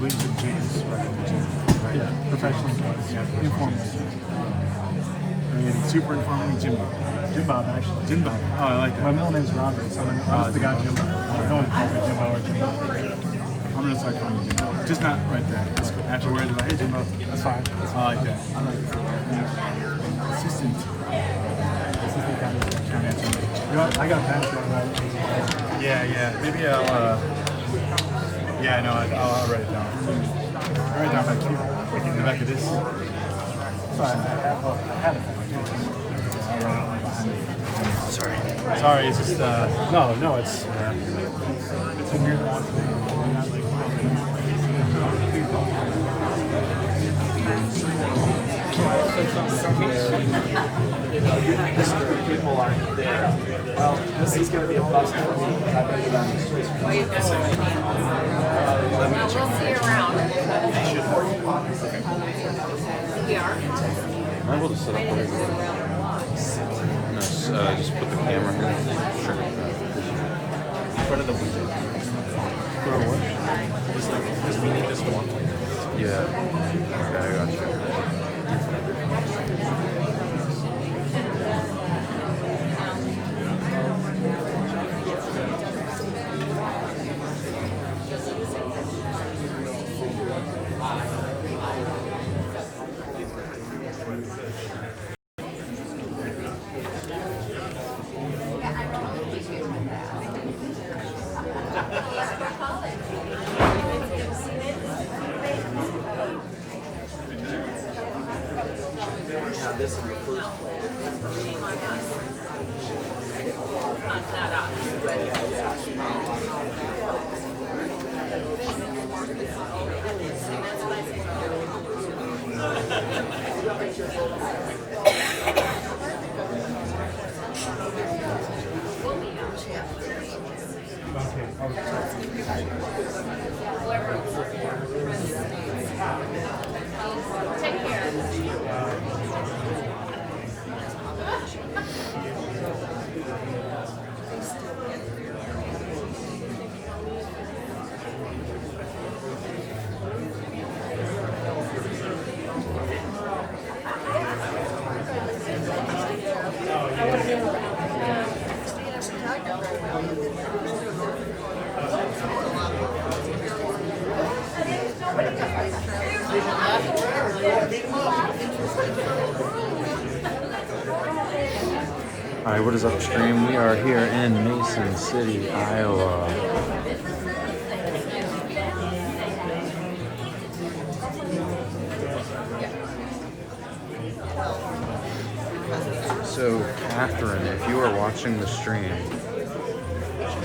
believe the gyms, right? The gym, right? Yeah, professional gyms. Yeah, informal. And super informal gym. Jim Bob, actually. Gym Bob. Oh, I like that. My middle name's Robert, so I'm the guy Jim Bob. No one calls me Jim Bob or Jim Bob. I'm gonna start calling you Jim Bob. Just not right there. Afterwards, like, hey, Jim Bob. That's fine. I like that. I like it. Assistant. Assistant county attorney. You know what? I got a pass on that. Yeah. Maybe I'll. Yeah, no, I'll write it down. I'll write it down back here. Like in the back of this. Sorry, I have it. Sorry, it's just No, it's a weird one. People aren't there. Well, this is going to be a bust for me because I've been down the street. We'll see you around. We are. Am I able to set up where no, just put the camera here. Sure. In front of the window. For what? Just we need this one. Yeah. Okay, I got you. This is the first place. Take care. All right, what is upstream? We are here in Mason City, Iowa. So, Catherine, if you are watching the stream,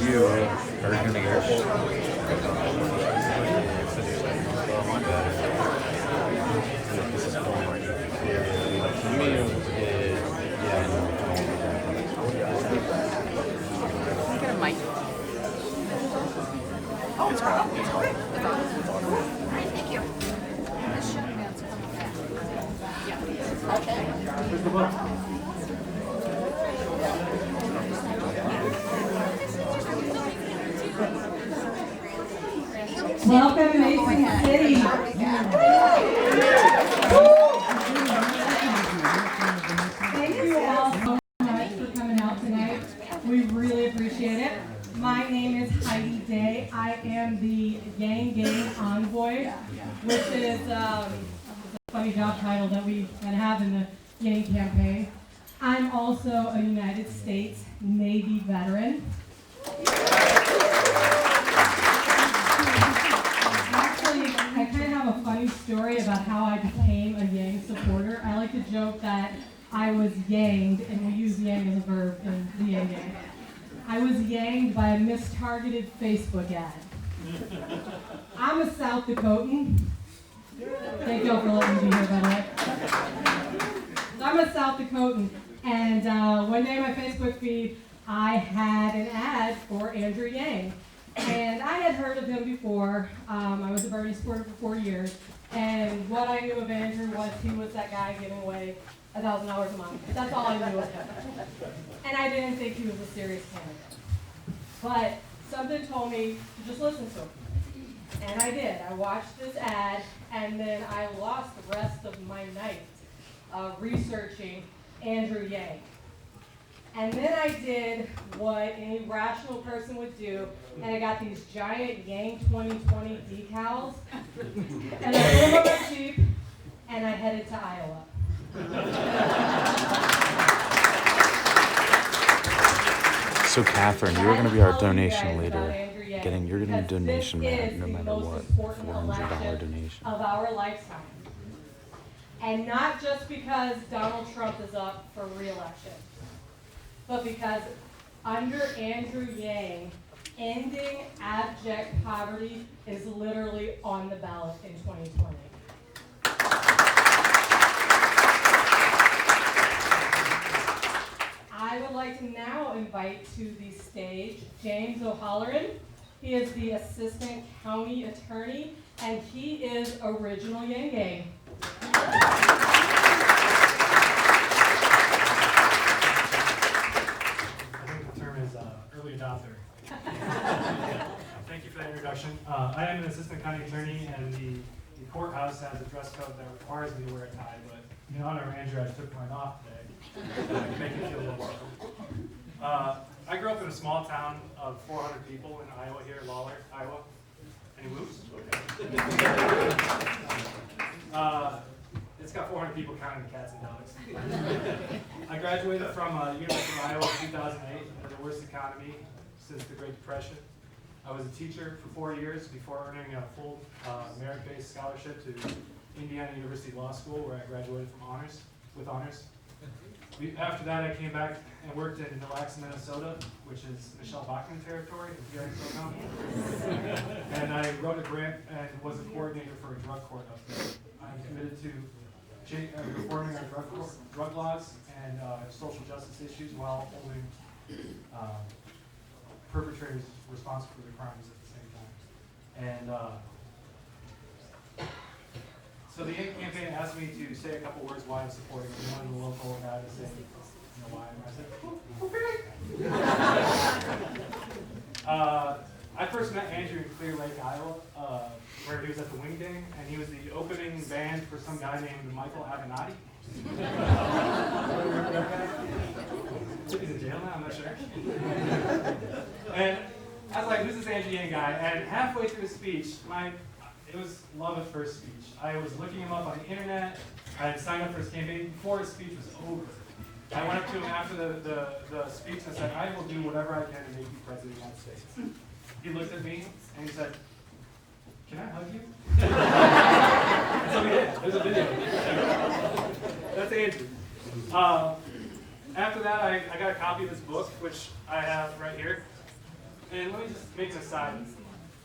you are going to get... This is boring. To me, yeah, no. Get a mic. Oh, it's on. It's on. Alright, thank you. This should be able to come back. Yeah. Okay. Welcome to Mason City. Thank you all so much for coming out tonight. We really appreciate it. My name is Heidi Day. I am the Yang Gang Envoy, which is a funny job title that we have in the Yang campaign. I'm also a United States Navy veteran. Actually, I kind of have a funny story about how I became a Yang supporter. I like to joke that I was yanged, and we use yang as a verb in the Yang Gang. I was yanged by a mistargeted Facebook ad. I'm a South Dakotan. Thank y'all for letting me be here, by the way. So I'm a South Dakotan, and one day on my Facebook feed, I had an ad for Andrew Yang. And I had heard of him before. I was a Bernie supporter for 4 years. And what I knew of Andrew was he was that guy giving away $1,000 a month. That's all I knew of him. And I didn't think he was a serious candidate. But something told me to just listen to him. And I did. I watched this ad, and then I lost the rest of my night researching Andrew Yang. And then I did what any rational person would do, and I got these giant Yang 2020 decals, and I put them on my Jeep, and I headed to Iowa. So Catherine, you're going to be our donation leader. You're getting a donation man no matter what. $400 donation. Of our lifetime. And not just because Donald Trump is up for re-election, but because under Andrew Yang, ending abject poverty is literally on the ballot in 2020. I would like to now invite to the stage James O'Halloran. He is the Assistant County Attorney, and he is original Yang Gang. I think the term is early adopter. Thank you for that introduction. I am an assistant county attorney, and the courthouse has a dress code that requires me to wear a tie, but in honor of Andrew, I took mine off today to make it feel a little welcome. I grew up in a small town of 400 people in Iowa here, Lawler, Iowa. Any moves? Okay. It's got 400 people counting the cats and dogs. I graduated from University of Iowa in 2008, had the worst economy since the Great Depression. I was a teacher for 4 years before earning a full merit-based scholarship to Indiana University Law School, where I graduated with honors. After that, I came back and worked in Mille Lacs, Minnesota, which is Michelle Bachmann territory, if you guys don't know. And I wrote a grant and was a coordinator for a drug court up there. I'm committed to reforming our drug laws and social justice issues while holding perpetrators responsible for their crimes at the same time. And so the Yank campaign asked me to say a couple words why I'm supporting it. One of the local guy to say, why. And I said, okay. I first met Andrew in Clear Lake, Iowa, where he was at the Wing Ding, and he was the opening band for some guy named Michael Avenatti. I think he's in jail now, I'm not sure. And I was like, who's this Andrew Yang guy? And halfway through his speech, it was love at first speech. I was looking him up on the internet. I had signed up for his campaign before his speech was over. I went up to him after the speech and said, I will do whatever I can to make you president of the United States. He looked at me and he said, can I hug you? And so we did. There's a video. That's Andrew. After that, I got a copy of his book, which I have right here. And let me just make an aside.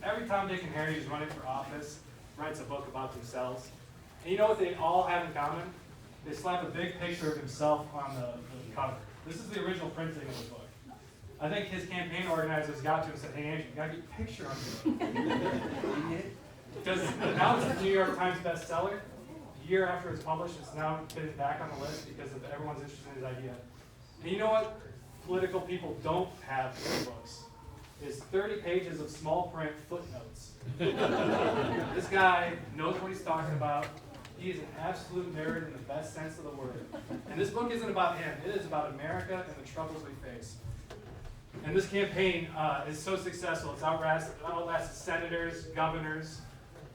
Every Tom, Dick, and Harry who's running for office writes a book about themselves. And you know what they all have in common? They slap a big picture of himself on the cover. This is the original printing of the book. I think his campaign organizers got to him and said, hey, Andrew, you got to get a picture on it. Because now it's a New York Times bestseller. A year after it's published, it's now been back on the list because of everyone's interested in his idea. And you know what political people don't have in books? Is 30 pages of small print footnotes. This guy knows what he's talking about. He is an absolute nerd in the best sense of the word. And this book isn't about him. It is about America and the troubles we face. And this campaign is so successful. It's outlasted senators, governors,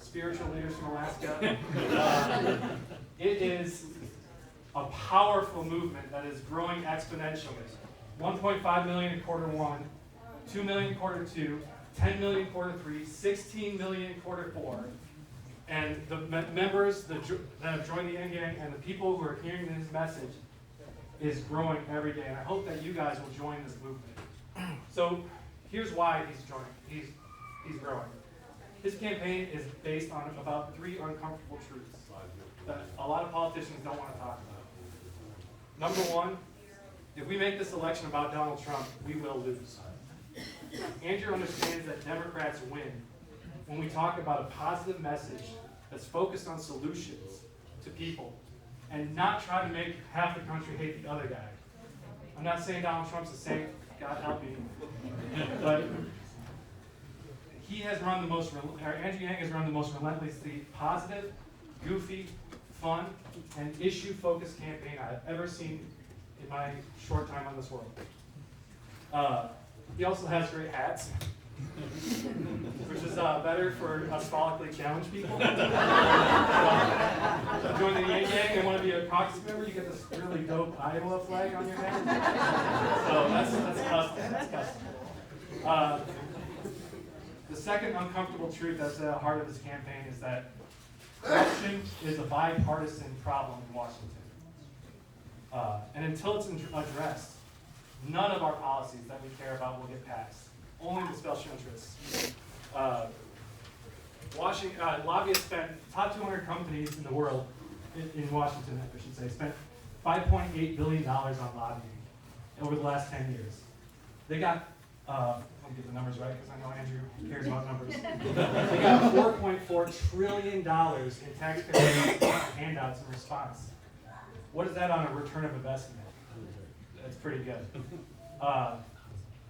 spiritual leaders from Alaska. It is a powerful movement that is growing exponentially. 1.5 million in quarter one, 2 million in quarter two, 10 million in quarter three, 16 million in quarter four. And the members that have joined the Gang and the people who are hearing his message is growing every day. And I hope that you guys will join this movement. So here's why he's joining. He's growing. His campaign is based on about 3 uncomfortable truths that a lot of politicians don't want to talk about. Number one, if we make this election about Donald Trump, we will lose. Andrew understands that Democrats win when we talk about a positive message that's focused on solutions to people and not try to make half the country hate the other guy. I'm not saying Donald Trump's a saint, God help me, but He has run the most, Andrew Yang has run the most relentlessly positive, goofy, fun, and issue-focused campaign I've ever seen in my short time on this world. He also has great hats, which is better for us follically challenged people. Join the Yang Gang and want to be a caucus member, you get this really dope Iowa flag on your head. So that's custom. That's custom. The second uncomfortable truth that's at the heart of this campaign is that corruption is a bipartisan problem in Washington. And until it's addressed, none of our policies that we care about will get passed. Only the special interests. Lobbyists spent, top 200 companies in the world, in Washington, I should say, spent $5.8 billion on lobbying over the last 10 years. They got, I'll get the numbers right because I know Andrew cares about numbers. They got $4.4 trillion in taxpayer handouts in response. What is that on a return of investment? That's pretty good.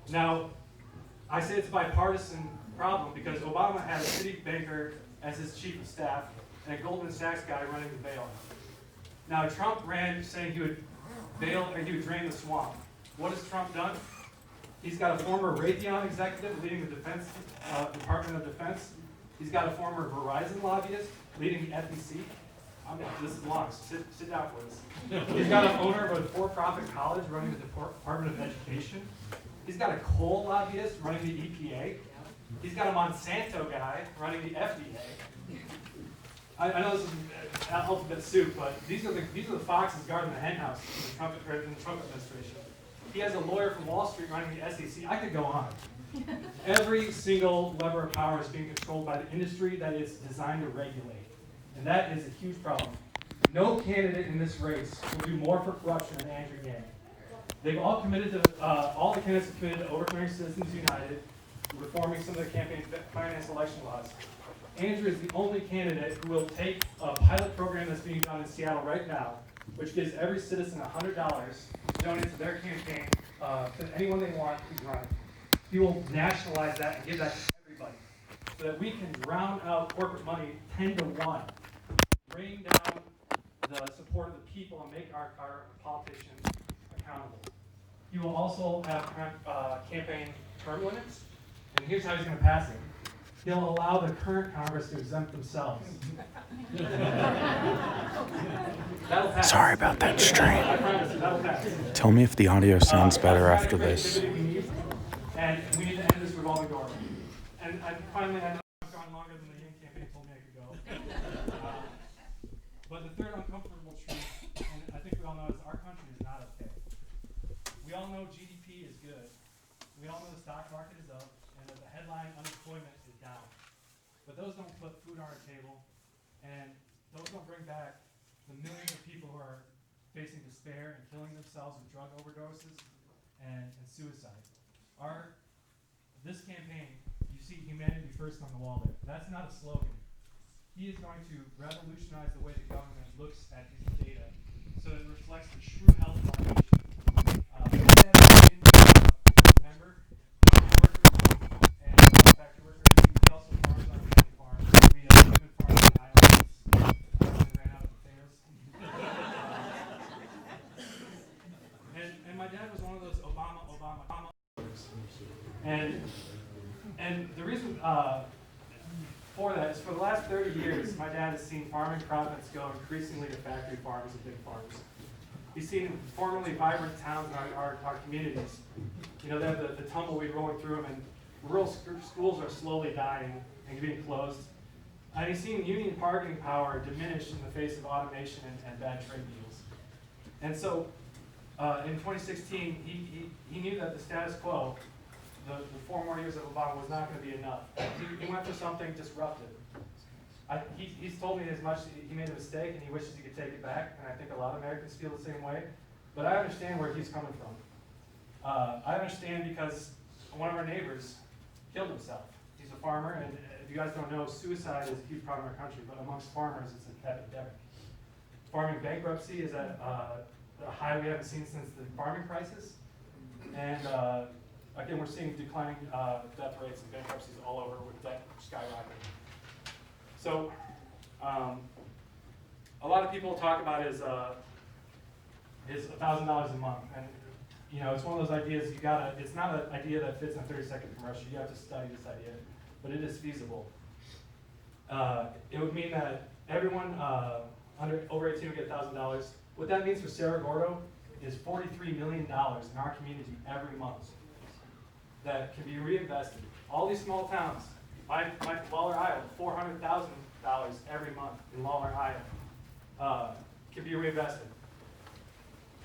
Now, I say it's a bipartisan problem because Obama had a city banker as his chief of staff and a Goldman Sachs guy running the bailout. Now, Trump ran saying he would bail and he would drain the swamp. What has Trump done? He's got a former Raytheon executive leading the Department of Defense. He's got a former Verizon lobbyist leading the FEC. This is long, sit down for this. He's got an owner of a for-profit college running the Department of Education. He's got a coal lobbyist running the EPA. He's got a Monsanto guy running the FDA. I know this is alphabet soup, but these are the foxes guarding the hen house in the Trump administration. He has a lawyer from Wall Street running the SEC. I could go on. Every single lever of power is being controlled by the industry that it's designed to regulate. And that is a huge problem. No candidate in this race will do more for corruption than Andrew Yang. They've all committed to, all the candidates have committed to overturning Citizens United, reforming some of the campaign finance election laws. Andrew is the only candidate who will take a pilot program that's being done in Seattle right now, which gives every citizen $100 to donate to their campaign to anyone they want who's running. He will nationalize that and give that to everybody so that we can drown out corporate money 10 to 1, rain down the support of the people and make our politicians accountable. He will also have campaign term limits, and here's how he's going to pass it. He'll allow the current Congress to exempt themselves. That'll pass. Sorry about that stream. I promise you, that'll pass. Tell me if the audio sounds better after this. And we need to end this revolving door. And finally, I know I've gone longer than the Yang campaign told me I could go. But the third uncomfortable truth, and I think we all know, is our country is not okay. We all know GDP is good. We all know the stock market is up, and that the headline unemployment is down. But those don't put food on our table, and those don't bring back the millions of people who are facing despair and killing themselves with drug overdoses and suicide. This campaign, you see humanity first on the wall there. That's not a slogan. He is going to revolutionize the way the government looks at his data so that it reflects the true health of our nation. Member, and factory worker, he also farms on a family farm. We have women farms in Iowa. And ran out of potatoes. And my dad was one of those Obama. And the reason for that is for the last 30 years, my dad has seen farming profits go increasingly to factory farms and big farms. He's seen formerly vibrant towns in our communities. You know, they have the tumbleweed rolling through them, and rural schools are slowly dying and being closed. And he's seen union bargaining power diminish in the face of automation and bad trade deals. And so in 2016, he knew that the status quo, the 4 more years of Obama, was not going to be enough. He went for something disruptive. He's told me as much. He made a mistake and he wishes he could take it back, and I think a lot of Americans feel the same way. But I understand where he's coming from. I understand because one of our neighbors killed himself. He's a farmer, and if you guys don't know, suicide is a huge problem in our country, but amongst farmers, it's an epidemic. Farming bankruptcy is at a high we haven't seen since the farming crisis, and again, we're seeing declining death rates and bankruptcies all over with debt skyrocketing. So a lot of people talk about is $1,000 a month, and you know, it's one of those ideas you gotta. It's not an idea that fits in a 30-second commercial. You have to study this idea, but it is feasible. It would mean that everyone over 18 would get $1,000. What that means for Cerro Gordo is $43 million in our community every month that can be reinvested. All these small towns, my Lawler, Iowa, $400,000 every month in Lawler, Iowa, can be reinvested.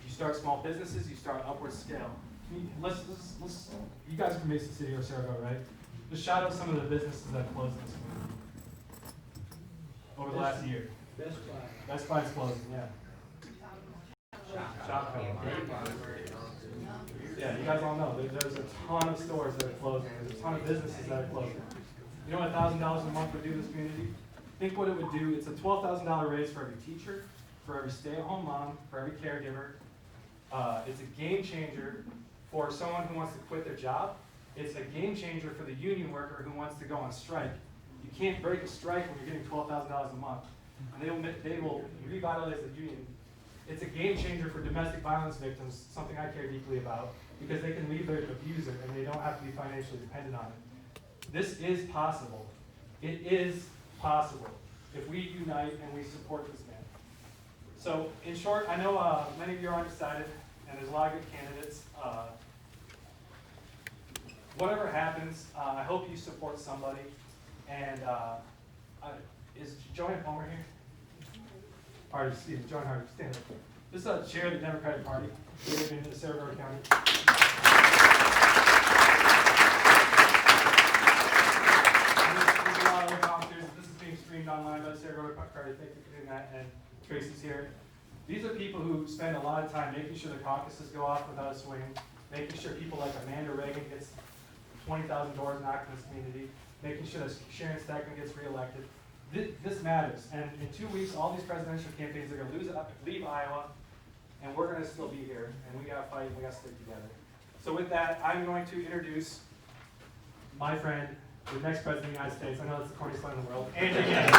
You start small businesses, you start upward scale. Let's you guys are from Mason City or Cerro Gordo, right? Just shout out some of the businesses that closed this community over the last year. Best Buy's closing, yeah. Shopco. Yeah, you guys all know there's a ton of stores that are closing. There's a ton of businesses that are closing. You know what $1,000 a month would do to this community? Think what it would do. It's a $12,000 raise for every teacher, for every stay-at-home mom, for every caregiver. It's a game changer for someone who wants to quit their job. It's a game changer for the union worker who wants to go on strike. You can't break a strike when you're getting $12,000 a month. And they will revitalize the union. It's a game changer for domestic violence victims, something I care deeply about, because they can leave their abuser and they don't have to be financially dependent on it. This is possible. It is possible if we unite and we support this man. So, in short, I know many of you are undecided, and there's a lot of good candidates. Whatever happens, I hope you support somebody. And is Joanne Palmer here? Or excuse me, Joan Hardy, stand up. This is a chair of the Democratic Party in the Cerro Gordo County. There's a lot of other volunteers. This is being streamed online by the Cerro Gordo Party. Thank you for doing that. And Tracy's here. These are people who spend a lot of time making sure the caucuses go off without a swing, making sure people like Amanda Reagan gets 20,000 doors knocked in this community, making sure that Sharon Stackman gets reelected. This matters, and in 2 weeks, all these presidential campaigns are going to leave Iowa, and we're going to still be here, and we got to fight, and we got to stick together. So with that, I'm going to introduce my friend, the next president of the United States. I know that's the corniest line in the world, Andrew Yang.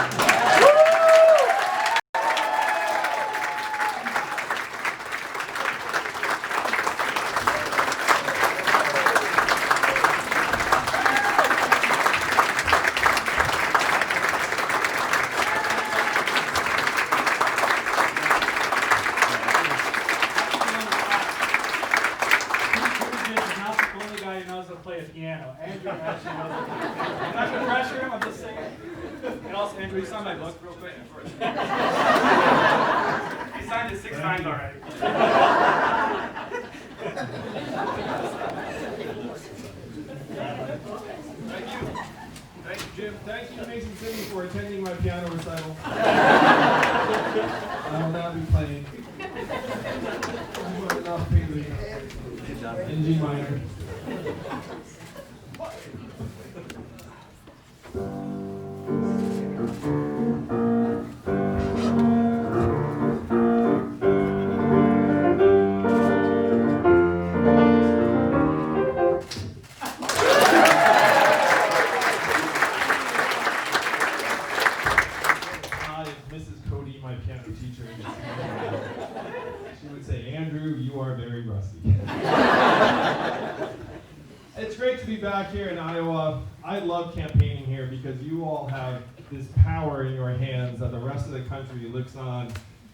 He signed my book real quick. He signed it 6 times already. Thank you. Thank you, Jim. Thank you, Mason City, for attending my piano recital. I will now be playing in G minor. It's great to be back here in Iowa. I love campaigning here because you all have this power in your hands that the rest of the country looks on,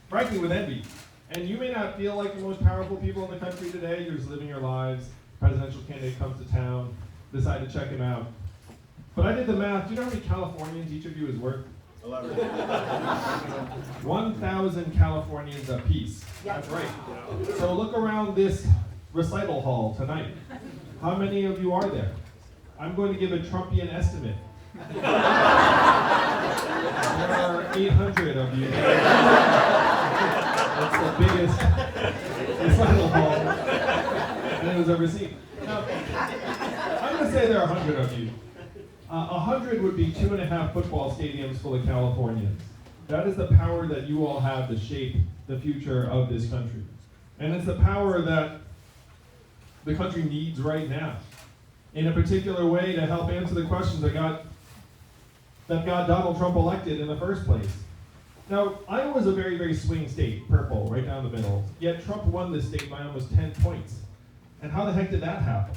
frankly, with envy. And you may not feel like the most powerful people in the country today. You're just living your lives. Presidential candidate comes to town, decide to check him out. But I did the math. Do you know how many Californians each of you is worth? 11. 1,000 Californians apiece. That's right. So look around this recital hall tonight. How many of you are there? I'm going to give a Trumpian estimate. There are 800 of you. That's the biggest recital hall anyone's ever seen. Now, I'm going to say there are 100 of you. 100 would be 2.5 football stadiums full of Californians. That is the power that you all have to shape the future of this country. And it's the power that the country needs right now. in a particular way to help answer the questions that got Donald Trump elected in the first place. Now, Iowa's a very, very swing state, purple, right down the middle. Yet Trump won this state by almost 10 points. And how the heck did that happen?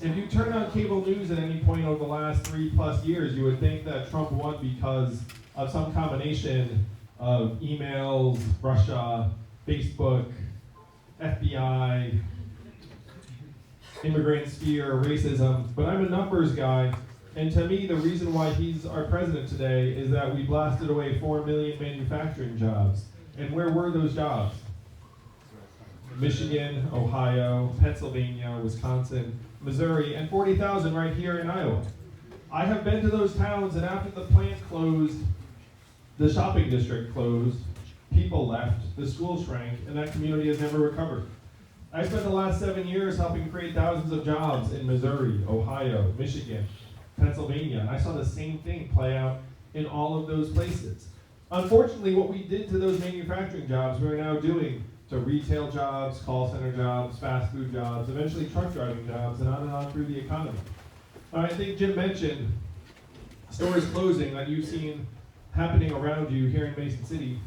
If you turn on cable news at any point over the last 3+ years, you would think that Trump won because of some combination of emails, Russia, Facebook, FBI, immigrants, fear, racism. But I'm a numbers guy, and to me, the reason why he's our president today is that we blasted away 4 million manufacturing jobs. And where were those jobs? Michigan, Ohio, Pennsylvania, Wisconsin, Missouri, and 40,000 right here in Iowa. I have been to those towns, and after the plant closed, the shopping district closed, people left, the school shrank, and that community has never recovered. I spent the last 7 years helping create thousands of jobs in Missouri, Ohio, Michigan, Pennsylvania, and I saw the same thing play out in all of those places. Unfortunately, what we did to those manufacturing jobs, we're now doing to retail jobs, call center jobs, fast food jobs, eventually truck driving jobs, and on through the economy. I think Jim mentioned stores closing that you've seen happening around you here in Mason City.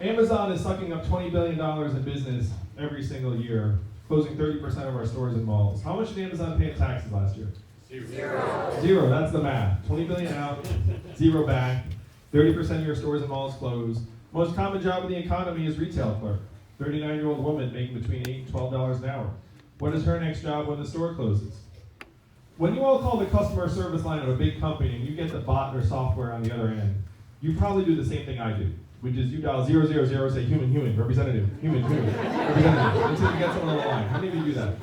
Amazon is sucking up $20 billion in business every single year, closing 30% of our stores and malls. How much did Amazon pay in taxes last year? Zero, that's the math. 20 billion out, zero back, 30% of your stores and malls closed. Most common job in the economy is retail clerk. 39-year-old woman making between $8 and $12 an hour. What is her next job when the store closes? When you all call the customer service line of a big company and you get the bot or software on the other end, you probably do the same thing I do, which is you dial 000, say human, representative, human, representative, until you get someone on the line. How many of you do that?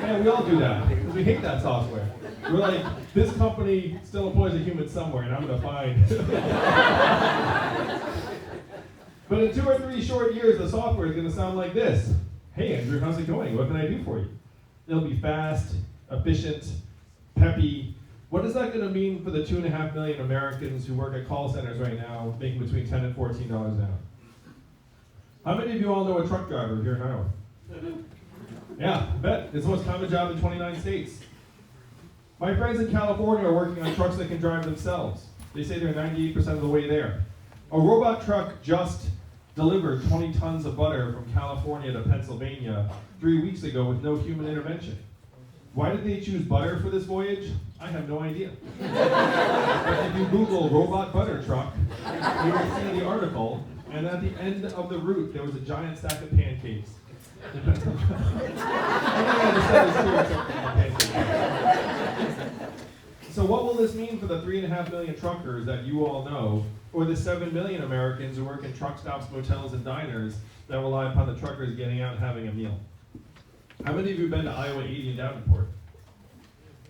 Man, we all do that, because we hate that software. We're like, this company still employs a human somewhere, and I'm going to find. But in 2 or 3 short years, the software is going to sound like this. Hey, Andrew, how's it going? What can I do for you? It'll be fast, efficient, peppy. What is that going to mean for the 2.5 million Americans who work at call centers right now, making between $10 and $14 an hour? How many of you all know a truck driver here in Iowa? Yeah, I bet. It's the most common job in 29 states. My friends in California are working on trucks that can drive themselves. They say they're 98% of the way there. A robot truck just delivered 20 tons of butter from California to Pennsylvania 3 weeks ago with no human intervention. Why did they choose butter for this voyage? I have no idea. But if you Google robot butter truck, you will see the article, and at the end of the route, there was a giant stack of pancakes. So what will this mean for the 3.5 million truckers that you all know, or the 7 million Americans who work in truck stops, motels, and diners that rely upon the truckers getting out and having a meal? How many of you have been to Iowa 80 in Davenport?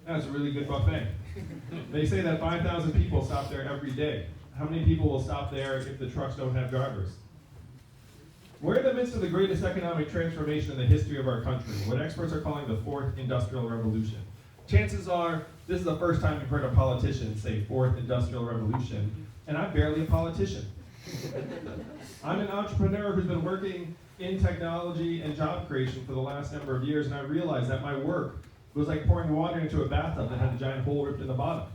That's a really good buffet. They say that 5,000 people stop there every day. How many people will stop there if the trucks don't have drivers? We're in the midst of the greatest economic transformation in the history of our country, what experts are calling the fourth industrial revolution. Chances are, this is the first time you've heard a politician say fourth industrial revolution, and I'm barely a politician. I'm an entrepreneur who's been working in technology and job creation for the last number of years, and I realized that my work was like pouring water into a bathtub that had a giant hole ripped in the bottom.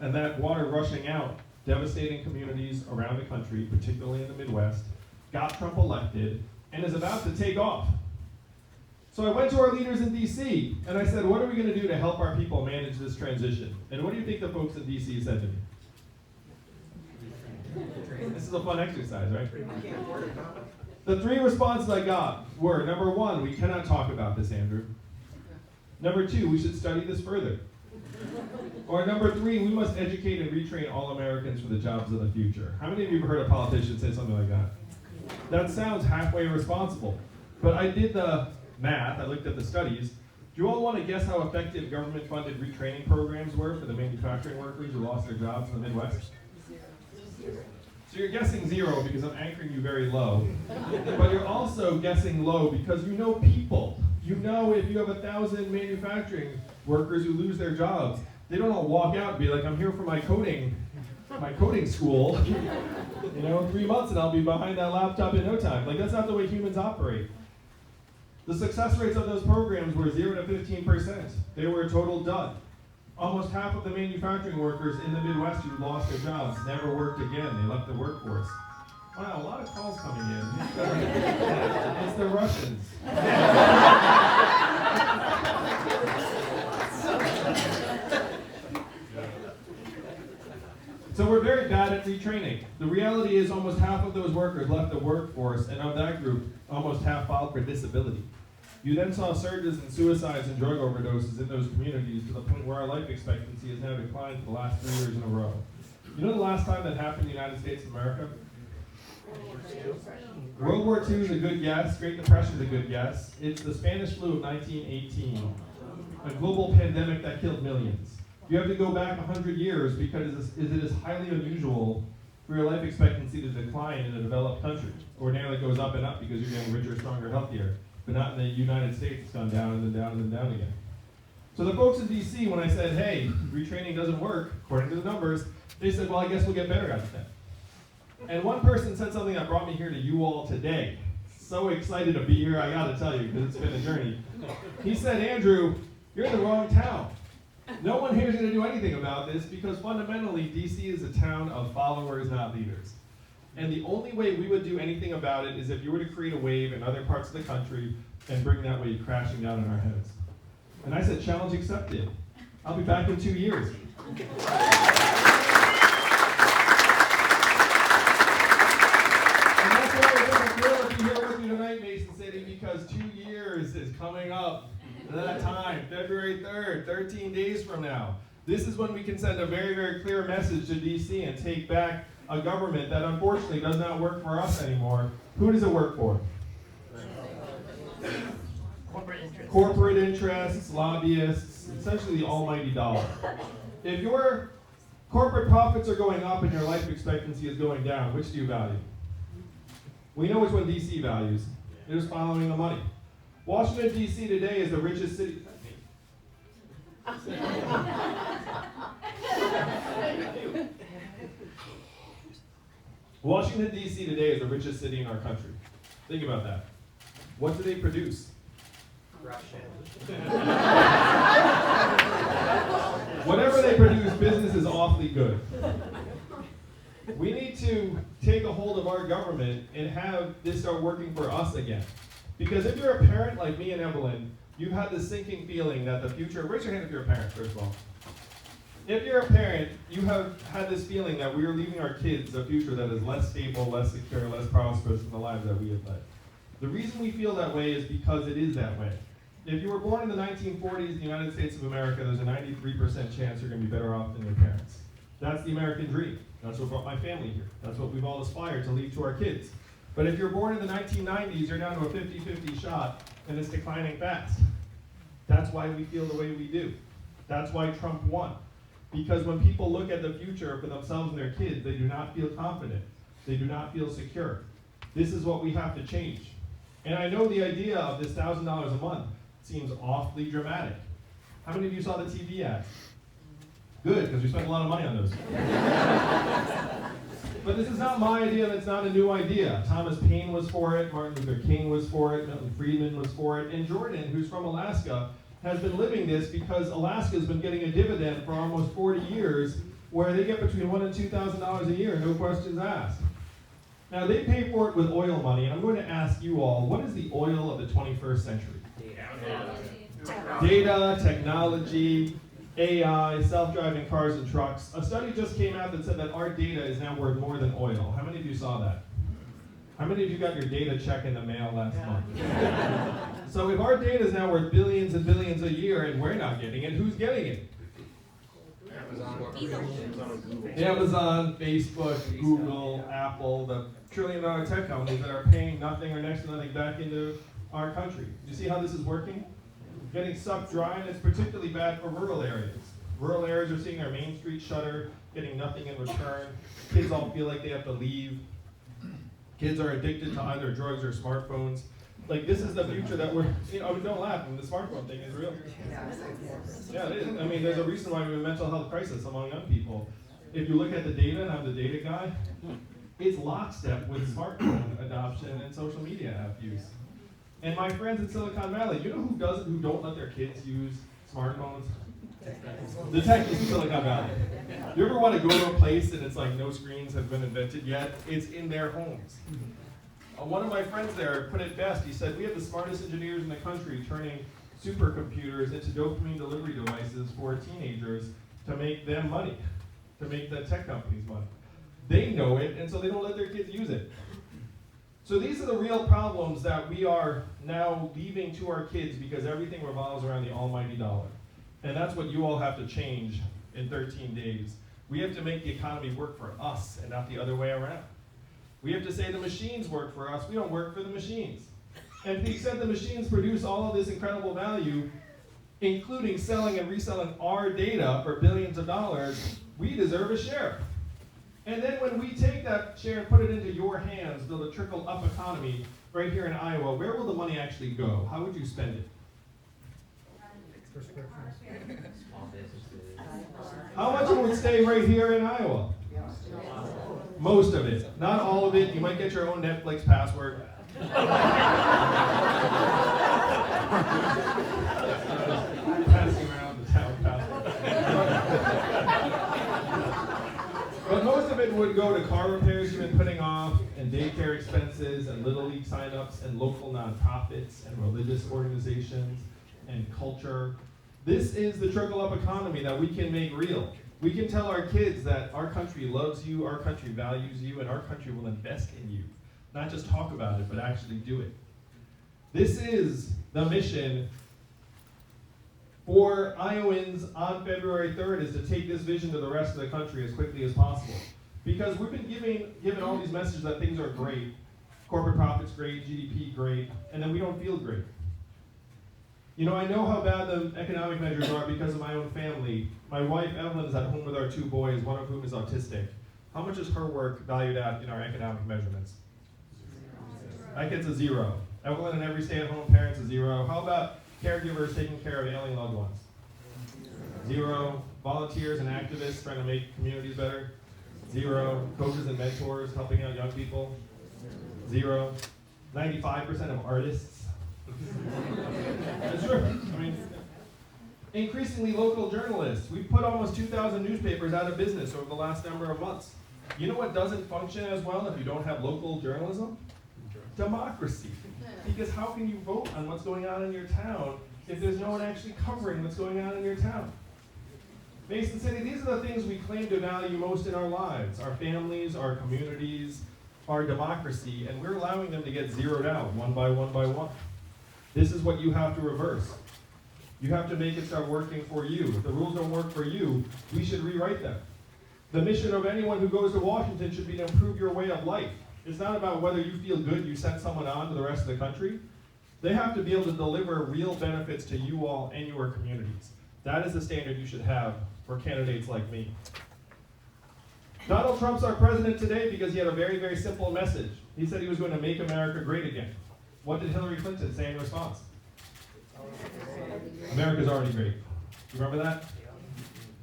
And that water rushing out, devastating communities around the country, particularly in the Midwest, got Trump elected, and is about to take off. So I went to our leaders in DC, and I said, what are we going to do to help our people manage this transition? And what do you think the folks in DC said to me? This is a fun exercise, right? The 3 responses I got were, number 1, we cannot talk about this, Andrew. Number 2, we should study this further. Or number 3, we must educate and retrain all Americans for the jobs of the future. How many of you have heard a politician say something like that? That sounds halfway responsible. But I did the math, I looked at the studies. Do you all want to guess how effective government-funded retraining programs were for the manufacturing workers who lost their jobs in the Midwest? So you're guessing 0 because I'm anchoring you very low. But you're also guessing low because you know people. You know if you have 1,000 manufacturing workers who lose their jobs, they don't all walk out and be like, I'm here for my coding school. 3 months and I'll be behind that laptop in no time. Like, that's not the way humans operate. The success rates of those programs were 0 to 15%. They were a total dud. Almost half of the manufacturing workers in the Midwest who lost their jobs never worked again. They left the workforce. Wow, a lot of calls coming in. It's the Russians. So we're very bad at retraining. The reality is almost half of those workers left the workforce, and of that group, almost half filed for disability. You then saw surges in suicides and drug overdoses in those communities to the point where our life expectancy has now declined for the last 3 years in a row. You know the last time that happened in the United States of America? World War II is a good guess. Great Depression is a good guess. It's the Spanish flu of 1918, a global pandemic that killed millions. You have to go back 100 years because it is highly unusual for your life expectancy to decline in a developed country. Ordinarily it goes up and up because you're getting richer, stronger, healthier. But not in the United States, it's gone down and then down and then down again. So the folks in DC, when I said, hey, retraining doesn't work, according to the numbers, they said, well, I guess we'll get better at that. And one person said something that brought me here to you all today. So excited to be here, I gotta tell you, because it's been a journey. He said, Andrew, you're in the wrong town. No one here is going to do anything about this because fundamentally DC is a town of followers, not leaders. And the only way we would do anything about it is if you were to create a wave in other parts of the country and bring that wave crashing down on our heads. And I said, challenge accepted. I'll be back in 2 years. And that's why I'm thrilled to be here with you tonight, Mason City, because 2 years is coming up. That time, February 3rd, 13 days from now. This is when we can send a very, very clear message to DC and take back a government that unfortunately does not work for us anymore. Who does it work for? Corporate interests, lobbyists, essentially the almighty dollar. If your corporate profits are going up and your life expectancy is going down, which do you value? We know which one DC values. They're just following the money. Washington, D.C. today is the richest city. Washington, D.C. today is the richest city in our country. Think about that. What do they produce? Whatever they produce, business is awfully good. We need to take a hold of our government and have this start working for us again. Because if you're a parent like me and Evelyn, you've had this sinking feeling that the future, raise your hand if you're a parent, first of all. If you're a parent, you have had this feeling that we are leaving our kids a future that is less stable, less secure, less prosperous than the lives that we have led. The reason we feel that way is because it is that way. If you were born in the 1940s in the United States of America, there's a 93% chance you're going to be better off than your parents. That's the American dream. That's what brought my family here. That's what we've all aspired to leave to our kids. But if you're born in the 1990s, you're down to a 50-50 shot, and it's declining fast. That's why we feel the way we do. That's why Trump won. Because when people look at the future for themselves and their kids, they do not feel confident. They do not feel secure. This is what we have to change. And I know the idea of this $1,000 a month seems awfully dramatic. How many of you saw the TV ads? Good, because we spent a lot of money on those. But this is not my idea, and it's not a new idea. Thomas Paine was for it, Martin Luther King was for it, Milton Friedman was for it, and Jordan, who's from Alaska, has been living this because Alaska's been getting a dividend for almost 40 years where they get between $1,000 and $2,000 a year, no questions asked. Now, they pay for it with oil money, and I'm going to ask you all, what is the oil of the 21st century? Data, technology, AI, self-driving cars and trucks. A study just came out that said that our data is now worth more than oil. How many of you saw that? How many of you got your data check in the mail last month? So if our data is now worth billions and billions a year and we're not getting it, who's getting it? Amazon, Facebook, Google, Apple, the trillion-dollar tech companies that are paying nothing or next to nothing back into our country. You see how this is working? Getting sucked dry, and it's particularly bad for rural areas. Rural areas are seeing their main street shutter, getting nothing in return. Kids all feel like they have to leave. Kids are addicted to either drugs or smartphones. Like, this is the future that we're, don't laugh, I mean, the smartphone thing is real. Yeah, it is. I mean, there's a reason why we have a mental health crisis among young people. If you look at the data, and I'm the data guy, it's lockstep with smartphone adoption and social media app use. And my friends in Silicon Valley, you know who don't let their kids use smartphones? The techies in Silicon Valley. You ever want to go to a place and it's like no screens have been invented yet? It's in their homes. One of my friends there put it best. He said, we have the smartest engineers in the country turning supercomputers into dopamine delivery devices for teenagers to make them money, to make the tech companies money. They know it, and so they don't let their kids use it. So these are the real problems that we are now leaving to our kids because everything revolves around the almighty dollar. And that's what you all have to change in 13 days. We have to make the economy work for us and not the other way around. We have to say the machines work for us, we don't work for the machines. And to the extent the machines produce all of this incredible value, including selling and reselling our data for billions of dollars, we deserve a share. And then when we take that share and put it into your hands, build a trickle-up economy right here in Iowa, where will the money actually go? How would you spend it? How much of it would stay right here in Iowa? Most of it. Not all of it. You might get your own Netflix password. Passing around the town password. But most of it would go to car repairs you've been putting off, and daycare expenses, and Little League signups, and local nonprofits, and religious organizations, and culture. This is the trickle-up economy that we can make real. We can tell our kids that our country loves you, our country values you, and our country will invest in you. Not just talk about it, but actually do it. This is the mission for Iowans on February 3rd, is to take this vision to the rest of the country as quickly as possible. Because we've been given all these messages that things are great, corporate profits great, GDP great, and then we don't feel great. You know, I know how bad the economic measures are because of my own family. My wife, Evelyn, is at home with our 2 boys, one of whom is autistic. How much is her work valued at in our economic measurements? That gets a 0. Evelyn and every stay-at-home parent's a 0. How about caregivers taking care of ailing loved ones? 0. Volunteers and activists trying to make communities better? 0. Coaches and mentors helping out young people? 0. 95% of artists? That's true. I mean, increasingly local journalists. We've put almost 2,000 newspapers out of business over the last number of months. You know what doesn't function as well if you don't have local journalism? Democracy. Because how can you vote on what's going on in your town if there's no one actually covering what's going on in your town? Mason City, these are the things we claim to value most in our lives. Our families, our communities, our democracy, and we're allowing them to get zeroed out one by one by one. This is what you have to reverse. You have to make it start working for you. If the rules don't work for you, we should rewrite them. The mission of anyone who goes to Washington should be to improve your way of life. It's not about whether you feel good you sent someone on to the rest of the country. They have to be able to deliver real benefits to you all and your communities. That is the standard you should have for candidates like me. Donald Trump's our president today because he had a very, very simple message. He said he was going to make America great again. What did Hillary Clinton say in response? America's already great. You remember that?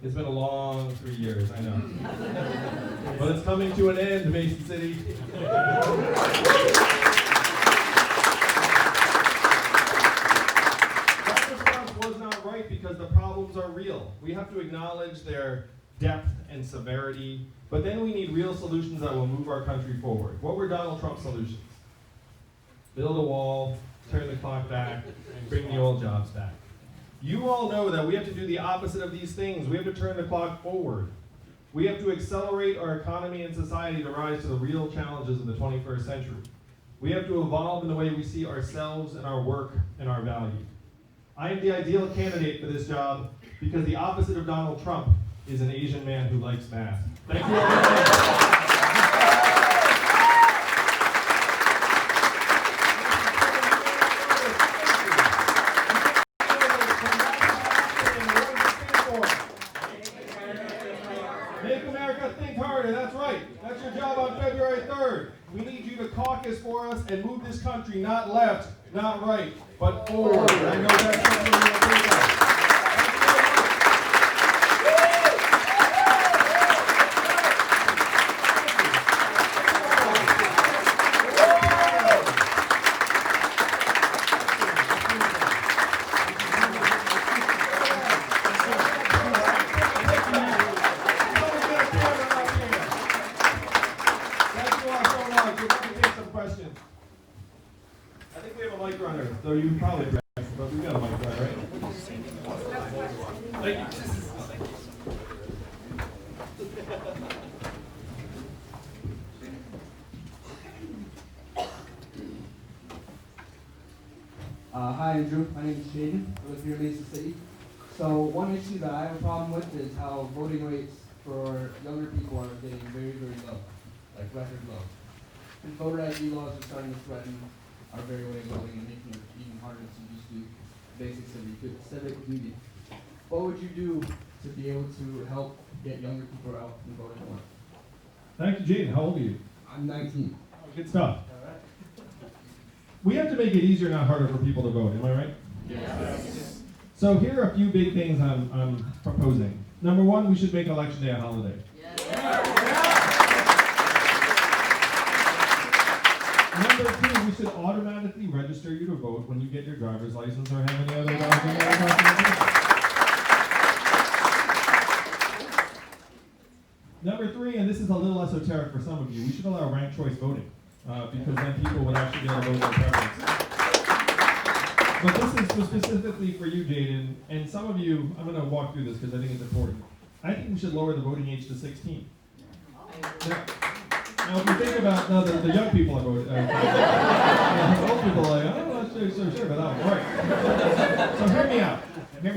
It's been a long 3 years, I know. But it's coming to an end, Mason City. That response was not right because the problems are real. We have to acknowledge their depth and severity, but then we need real solutions that will move our country forward. What were Donald Trump's solutions? Build a wall, turn the clock back, bring the old jobs back. You all know that we have to do the opposite of these things. We have to turn the clock forward. We have to accelerate our economy and society to rise to the real challenges of the 21st century. We have to evolve in the way we see ourselves and our work and our value. I am the ideal candidate for this job because the opposite of Donald Trump is an Asian man who likes math. Thank you all very much. Make America think harder, that's right. That's your job on February 3rd. We need you to caucus for us and move this country not left, not right, but forward. I know that's something you're going to think of. along. We're going to take some questions. I think we have a mic runner, though you can probably address it, but we got a mic runner, right? Thank you. Hi Andrew, my name is Jaden. I live here in Mason City. So one issue that I have a problem with is how voting rates for younger people are getting very, very low, like record low. And voter ID laws are starting to threaten our very way of voting and making it even harder to just do basic civic duty. What would you do to be able to help get younger people out and voting more? Thank you, Jaden. How old are you? I'm 19. Good stuff. We have to make it easier, not harder, for people to vote. Am I right? Yes. So here are a few big things I'm proposing. Number one, we should make Election Day a holiday. Number two, we should automatically register you to vote when you get your driver's license or have any other documentation. Number three, and this is a little esoteric for some of you, we should allow ranked choice voting. Because then people would actually be able to vote their preference. But this is specifically for you, Jaden, and some of you, I'm going to walk through this because I think it's important. I think we should lower the voting age to 16. Now if you think about, the young people are voting, the old people are like, I'm not so sure about that one. All right. So hear me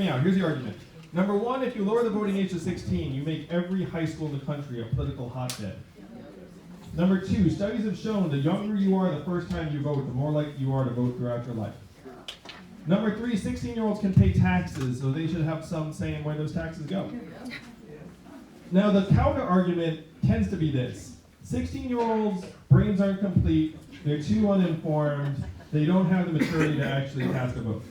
out. Here's the argument. Number one, if you lower the voting age to 16, you make every high school in the country a political hotbed. Number two, studies have shown the younger you are the first time you vote, the more likely you are to vote throughout your life. Number three, 16-year-olds can pay taxes, so they should have some say in where those taxes go. Now, the counter argument tends to be this. 16-year-olds' brains aren't complete, they're too uninformed, they don't have the maturity to actually cast a vote.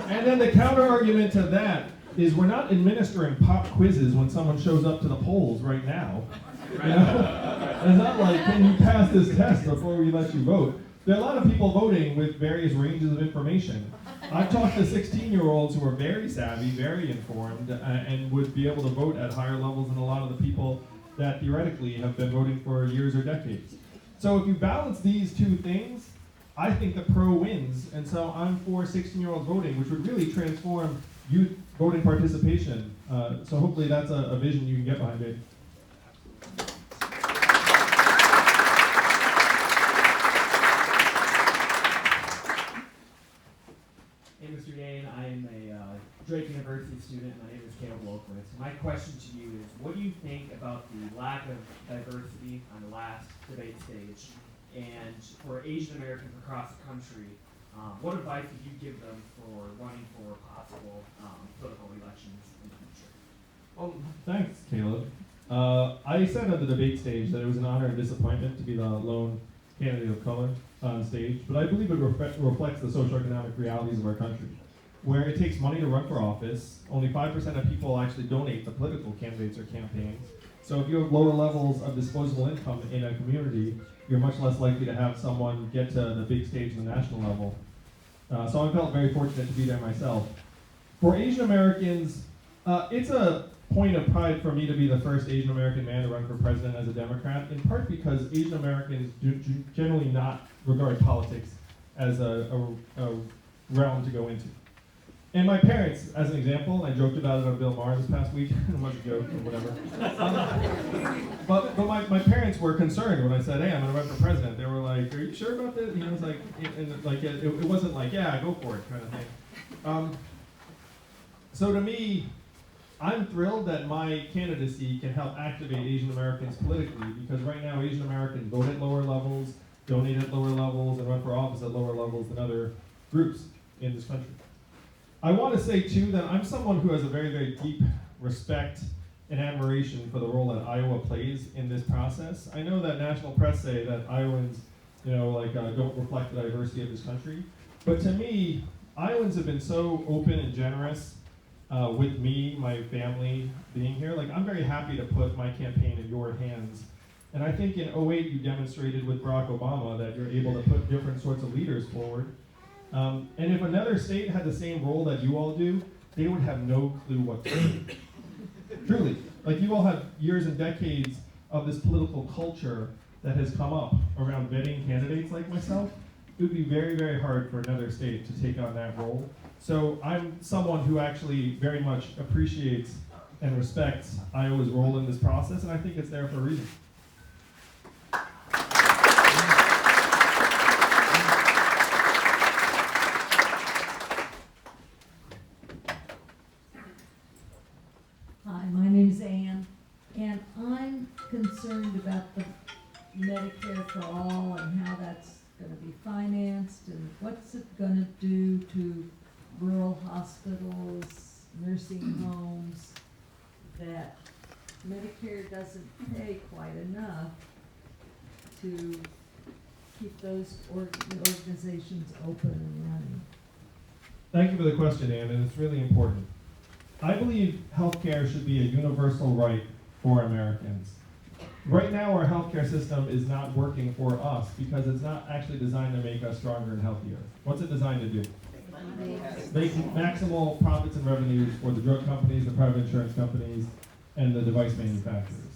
And then the counter argument to that is we're not administering pop quizzes when someone shows up to the polls right now. You know? It's not like, can you pass this test before we let you vote? There are a lot of people voting with various ranges of information. I've talked to 16-year-olds who are very savvy, very informed, and would be able to vote at higher levels than a lot of the people that theoretically have been voting for years or decades. So if you balance these two things, I think the pro wins, and so I'm for 16-year-olds voting, which would really transform youth voting participation. So hopefully that's a vision you can get behind it. Hey, Mr. Gain, I am a Drake University student. My name is Caleb Wolkowitz. My question to you is, what do you think about the lack of diversity on the last debate stage? And for Asian Americans across the country, what advice would you give them for running for possible political elections in the future? Well, thanks, Caleb. I said at the debate stage that it was an honor and disappointment to be the lone candidate of color on stage, but I believe it reflects the socioeconomic realities of our country, where it takes money to run for office. Only 5% of people actually donate to political candidates or campaigns. So if you have lower levels of disposable income in a community, you're much less likely to have someone get to the big stage in the national level. So I felt very fortunate to be there myself. For Asian Americans, it's a point of pride for me to be the first Asian American man to run for president as a Democrat, in part because Asian Americans do generally not regard politics as a realm to go into. And my parents, as an example, I joked about it on Bill Maher this past week. It was a joke or whatever. But my parents were concerned when I said, hey, I'm going to run for president. They were like, are you sure about this? You know, it was like, it wasn't like, yeah, go for it kind of thing. So to me, I'm thrilled that my candidacy can help activate Asian Americans politically, because right now Asian Americans vote at lower levels, donate at lower levels, and run for office at lower levels than other groups in this country. I want to say too that I'm someone who has a very, very deep respect and admiration for the role that Iowa plays in this process. I know that national press say that Iowans, don't reflect the diversity of this country, but to me, Iowans have been so open and generous with me, my family being here. Like, I'm very happy to put my campaign in your hands. And I think in 2008 you demonstrated with Barack Obama that you're able to put different sorts of leaders forward. And if another state had the same role that you all do, they would have no clue what to do. Truly. Like you all have years and decades of this political culture that has come up around vetting candidates like myself. It would be very, very hard for another state to take on that role. So I'm someone who actually very much appreciates and respects Iowa's role in this process, and I think it's there for a reason. Hi, my name's Ann, and I'm concerned about the Medicare for All and how that's going to be financed, and what's it going to do to rural hospitals, nursing homes, that Medicare doesn't pay quite enough to keep those organizations open and running. Thank you for the question, Ann, and it's really important. I believe healthcare should be a universal right for Americans. Right now, our healthcare system is not working for us because it's not actually designed to make us stronger and healthier. What's it designed to do? Make maximal profits and revenues for the drug companies, the private insurance companies, and the device manufacturers.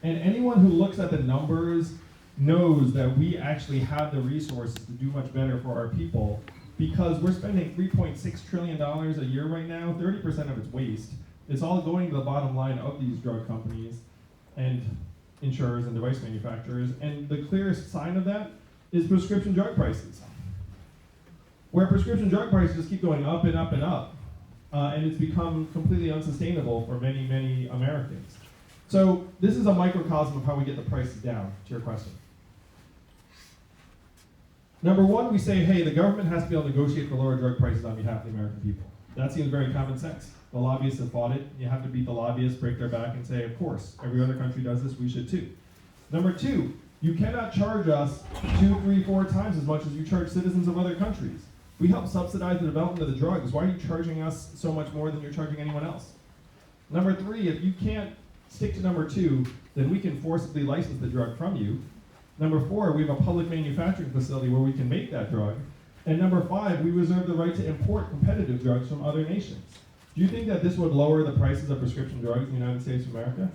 And anyone who looks at the numbers knows that we actually have the resources to do much better for our people, because we're spending $3.6 trillion a year right now. 30% of it's waste. It's all going to the bottom line of these drug companies and insurers and device manufacturers. And the clearest sign of that is prescription drug prices, where prescription drug prices keep going up and up and up. And it's become completely unsustainable for many, many Americans. So this is a microcosm of how we get the prices down, to your question. Number one, we say, hey, the government has to be able to negotiate for lower drug prices on behalf of the American people. That seems very common sense. The lobbyists have fought it. You have to beat the lobbyists, break their back, and say, of course, every other country does this, we should too. Number two, you cannot charge us 2, 3, 4 times as much as you charge citizens of other countries. We help subsidize the development of the drugs. Why are you charging us so much more than you're charging anyone else? Number three, if you can't stick to number two, then we can forcibly license the drug from you. Number four, we have a public manufacturing facility where we can make that drug. And number five, we reserve the right to import competitive drugs from other nations. Do you think that this would lower the prices of prescription drugs in the United States of America?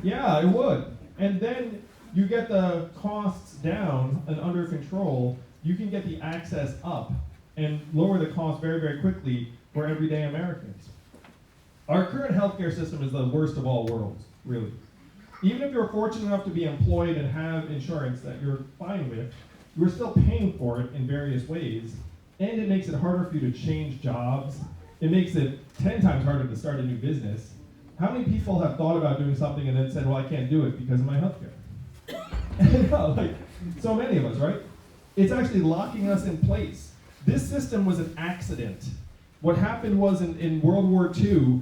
Yeah, it would. And then you get the costs down and under control. You can get the access up and lower the cost very, very quickly for everyday Americans. Our current healthcare system is the worst of all worlds, really. Even if you're fortunate enough to be employed and have insurance that you're fine with, you're still paying for it in various ways, and it makes it harder for you to change jobs. It makes it 10 times harder to start a new business. How many people have thought about doing something and then said, well, I can't do it because of my healthcare? No, like, so many of us, right? It's actually locking us in place. This system was an accident. What happened was in World War II,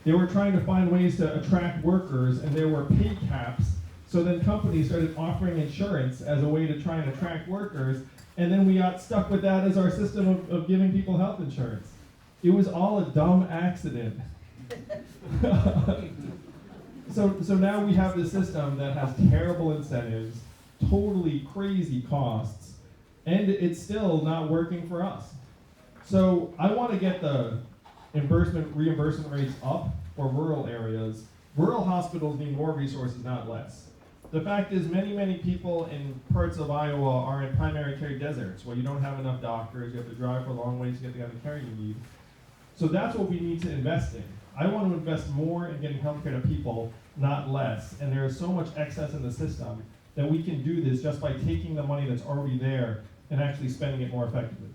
they were trying to find ways to attract workers, and there were pay caps. So then companies started offering insurance as a way to try and attract workers, and then we got stuck with that as our system of giving people health insurance. It was all a dumb accident. So now we have this system that has terrible incentives, totally crazy costs, and it's still not working for us. So I want to get the reimbursement rates up for rural areas. Rural hospitals need more resources, not less. The fact is, many, many people in parts of Iowa are in primary care deserts where you don't have enough doctors, you have to drive for a long ways to get the kind of care you need. So that's what we need to invest in. I want to invest more in getting healthcare to people, not less. And there is so much excess in the system that we can do this just by taking the money that's already there and actually spending it more effectively.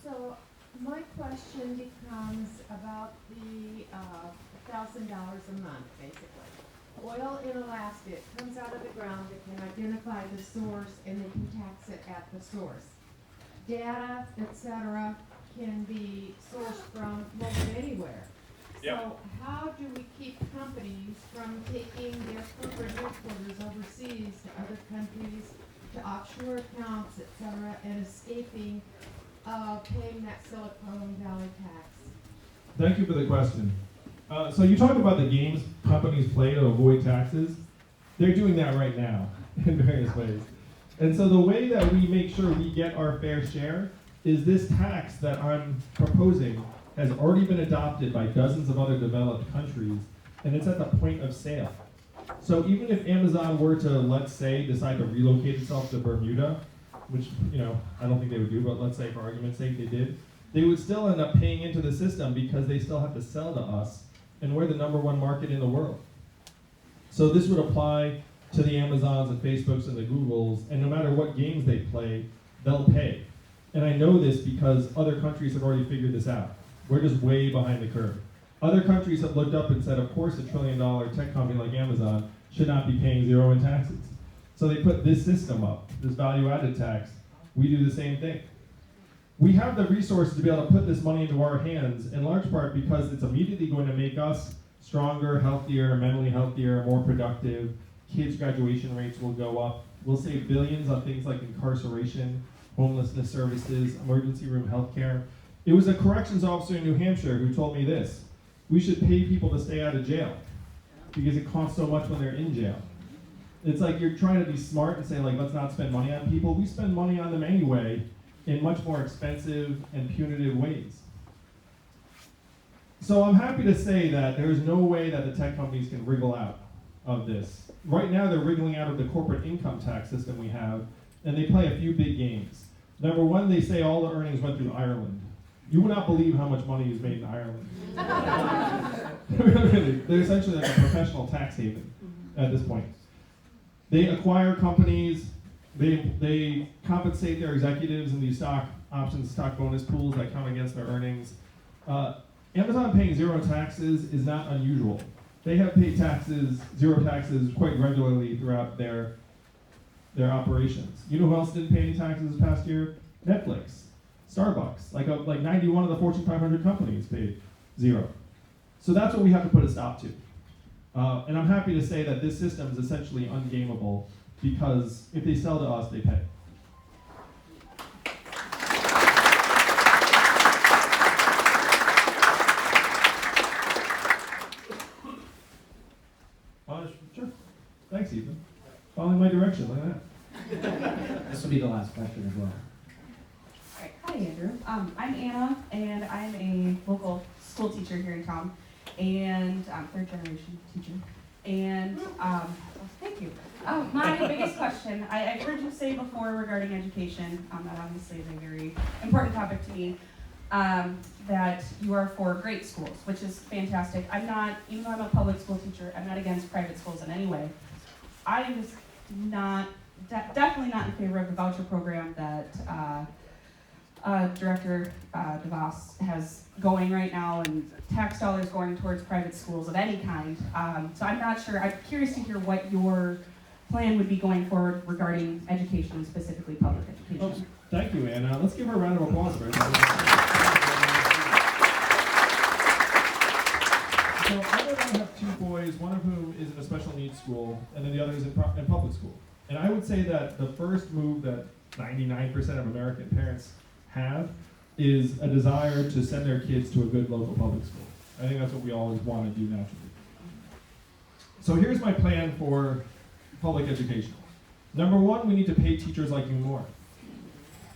So my question becomes about the $1,000 a month, basically. Oil in Alaska, it comes out of the ground, it can identify the source, and they can tax it at the source. Data, etc., can be sourced from most anywhere. Yep. So how do we keep companies from taking their corporate headquarters overseas to other countries, to offshore accounts, etc., and escaping paying that Silicon Valley tax? Thank you for the question. So you talk about the games companies play to avoid taxes. They're doing that right now in various ways. And so the way that we make sure we get our fair share is this tax that I'm proposing has already been adopted by dozens of other developed countries, and it's at the point of sale. So even if Amazon were to, let's say, decide to relocate itself to Bermuda, which, I don't think they would do, but let's say for argument's sake they did, they would still end up paying into the system because they still have to sell to us, and we're the #1 market in the world. So this would apply to the Amazons and Facebooks and the Googles, and no matter what games they play, they'll pay. And I know this because other countries have already figured this out. We're just way behind the curve. Other countries have looked up and said, of course, $1 trillion tech company like Amazon should not be paying zero in taxes. So they put this system up, this value-added tax. We do the same thing. We have the resources to be able to put this money into our hands, in large part because it's immediately going to make us stronger, healthier, mentally healthier, more productive. Kids' graduation rates will go up. We'll save billions on things like incarceration, homelessness services, emergency room healthcare. It was a corrections officer in New Hampshire who told me this: we should pay people to stay out of jail because it costs so much when they're in jail. It's like you're trying to be smart and say, like, let's not spend money on people. We spend money on them anyway in much more expensive and punitive ways. So I'm happy to say that there's no way that the tech companies can wriggle out of this. Right now they're wriggling out of the corporate income tax system we have, and they play a few big games. Number one, they say all the earnings went through Ireland. You would not believe how much money is made in Ireland. Really, they're essentially like a professional tax haven at this point. They acquire companies, they compensate their executives in these stock options, stock bonus pools that count against their earnings. Amazon paying zero taxes is not unusual. They have paid zero taxes quite regularly throughout their operations. You know who else didn't pay any taxes this past year? Netflix, Starbucks, like 91 of the Fortune 500 companies paid zero. So that's what we have to put a stop to. And I'm happy to say that this system is essentially ungameable because if they sell to us, they pay. Sure. Thanks, Evelyn. Following my direction, look at that. This will be the last question as well. All right. Hi, Andrew. I'm Anna, and I'm a local school teacher here in town, and third generation teacher. And thank you. My biggest question, I've heard you say before regarding education, that obviously is a very important topic to me, that you are for great schools, which is fantastic. I'm not, even though I'm a public school teacher, I'm not against private schools in any way. I am just not, definitely not in favor of the voucher program that Director DeVos has going right now, and tax dollars going towards private schools of any kind. So I'm not sure, I'm curious to hear what your plan would be going forward regarding education, specifically public education. Oh, thank you, Anna. Let's give her a round of applause for it. So I have two boys, one of whom is in a special needs school, and then the other is in public school. And I would say that the first move that 99% of American parents have is a desire to send their kids to a good local public school. I think that's what we always want to do naturally. So here's my plan for public education. Number one, we need to pay teachers like you more.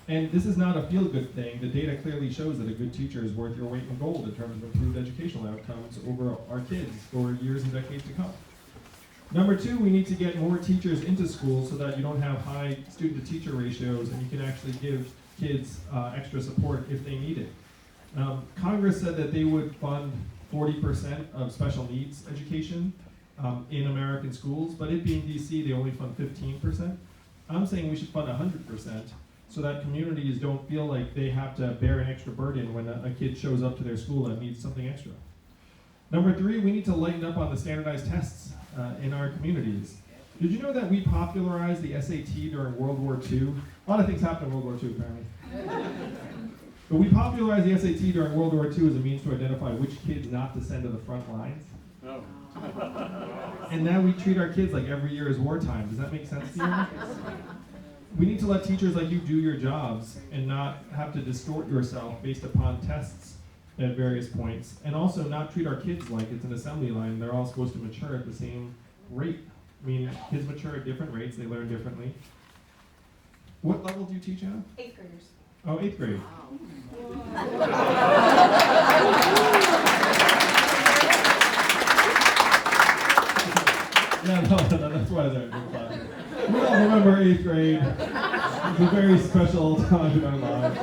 And this is not a feel-good thing. The data clearly shows that a good teacher is worth your weight in gold in terms of improved educational outcomes over our kids for years and decades to come. Number two, we need to get more teachers into schools so that you don't have high student-to-teacher ratios and you can actually give kids extra support if they need it. Congress said that they would fund 40% of special needs education in American schools, but it being DC, they only fund 15%. I'm saying we should fund 100% so that communities don't feel like they have to bear an extra burden when a kid shows up to their school and needs something extra. Number three, we need to lighten up on the standardized tests in our communities. Did you know that we popularized the SAT during World War II? A lot of things happened in World War II, apparently. But we popularized the SAT during World War II as a means to identify which kids not to send to the front lines. Oh. And now we treat our kids like every year is wartime. Does that make sense to you? We need to let teachers like you do your jobs and not have to distort yourself based upon tests at various points, and also not treat our kids like it's an assembly line. They're all supposed to mature at the same rate. I mean, kids mature at different rates, they learn differently. What level do you teach at? 8th graders. Oh, 8th grade. Yeah, no, that's why they're good class. We all remember 8th grade. It's a very special time in our lives.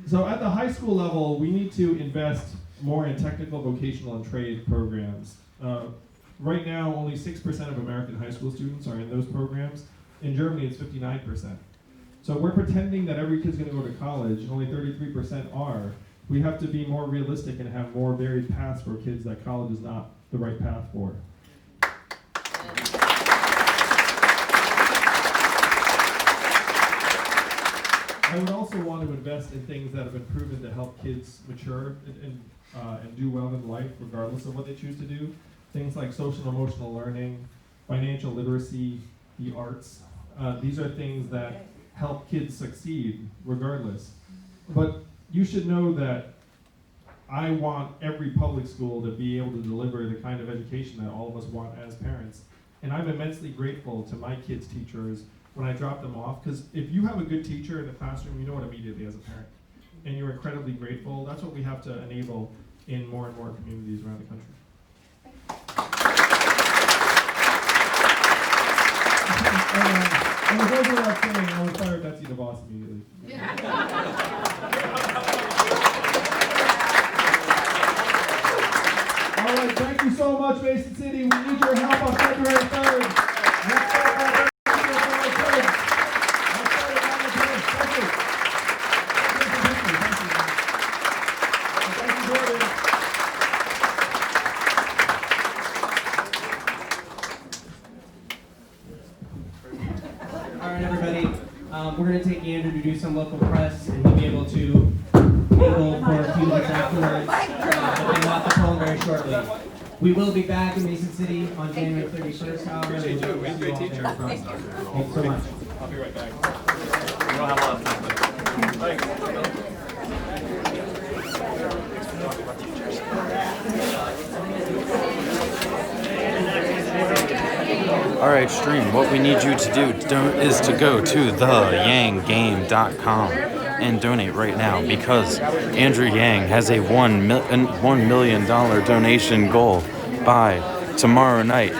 So at the high school level, we need to invest more in technical, vocational, and trade programs. Right now, only 6% of American high school students are in those programs. In Germany, it's 59%. So we're pretending that every kid's going to go to college, and only 33% are. We have to be more realistic and have more varied paths for kids that college is not the right path for. I would also want to invest in things that have been proven to help kids mature and do well in life, regardless of what they choose to do. Things like social and emotional learning, financial literacy, the arts. These are things that help kids succeed, regardless. But you should know that I want every public school to be able to deliver the kind of education that all of us want as parents. And I'm immensely grateful to my kids' teachers when I drop them off, because if you have a good teacher in the classroom, you know it immediately as a parent. And you're incredibly grateful. That's what we have to enable in more and more communities around the country. And those who are saying, I would fire Betsy the boss immediately. All right, thank you so much, Mason City. We need your help on February 3rd. Let's go on February 3rd. Let's go on the 3rd. Thank you. Thank you, Jordan. All right, everybody. We're going to take Andrew to do some local press, and he'll be able to mingle for a few minutes afterwards. But we'll have to pull him very shortly. We will be back in Mason City on January 31st, however. Appreciate you. He's a great teacher. Thanks so much. I'll be right back. We don't have a lot of time, but thanks. Alright, stream, what we need you to do is to go to theyanggame.com and donate right now, because Andrew Yang has a $1 million donation goal by tomorrow night.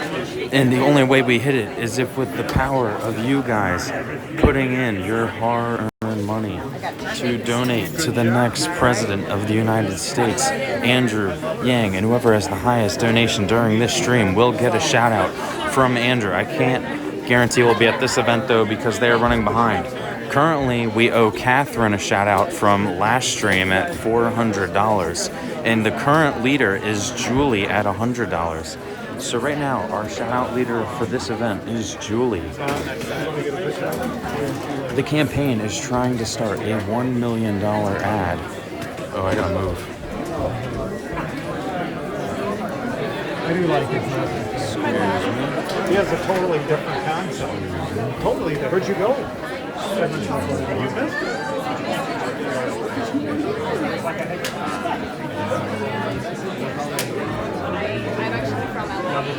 And the only way we hit it is if with the power of you guys putting in your hard-earned money to donate to the next president of the United States, Andrew Yang, and whoever has the highest donation during this stream will get a shout out from Andrew. I can't guarantee we'll be at this event though, because they are running behind. Currently, we owe Catherine a shout out from last stream at $400, and the current leader is Julie at $100. So right now, our shout out leader for this event is Julie. The campaign is trying to start a $1 million ad. Oh, I gotta move. I do like his message. He has a totally different concept. Totally different. Where'd you go? You missed it. I'm actually from LA.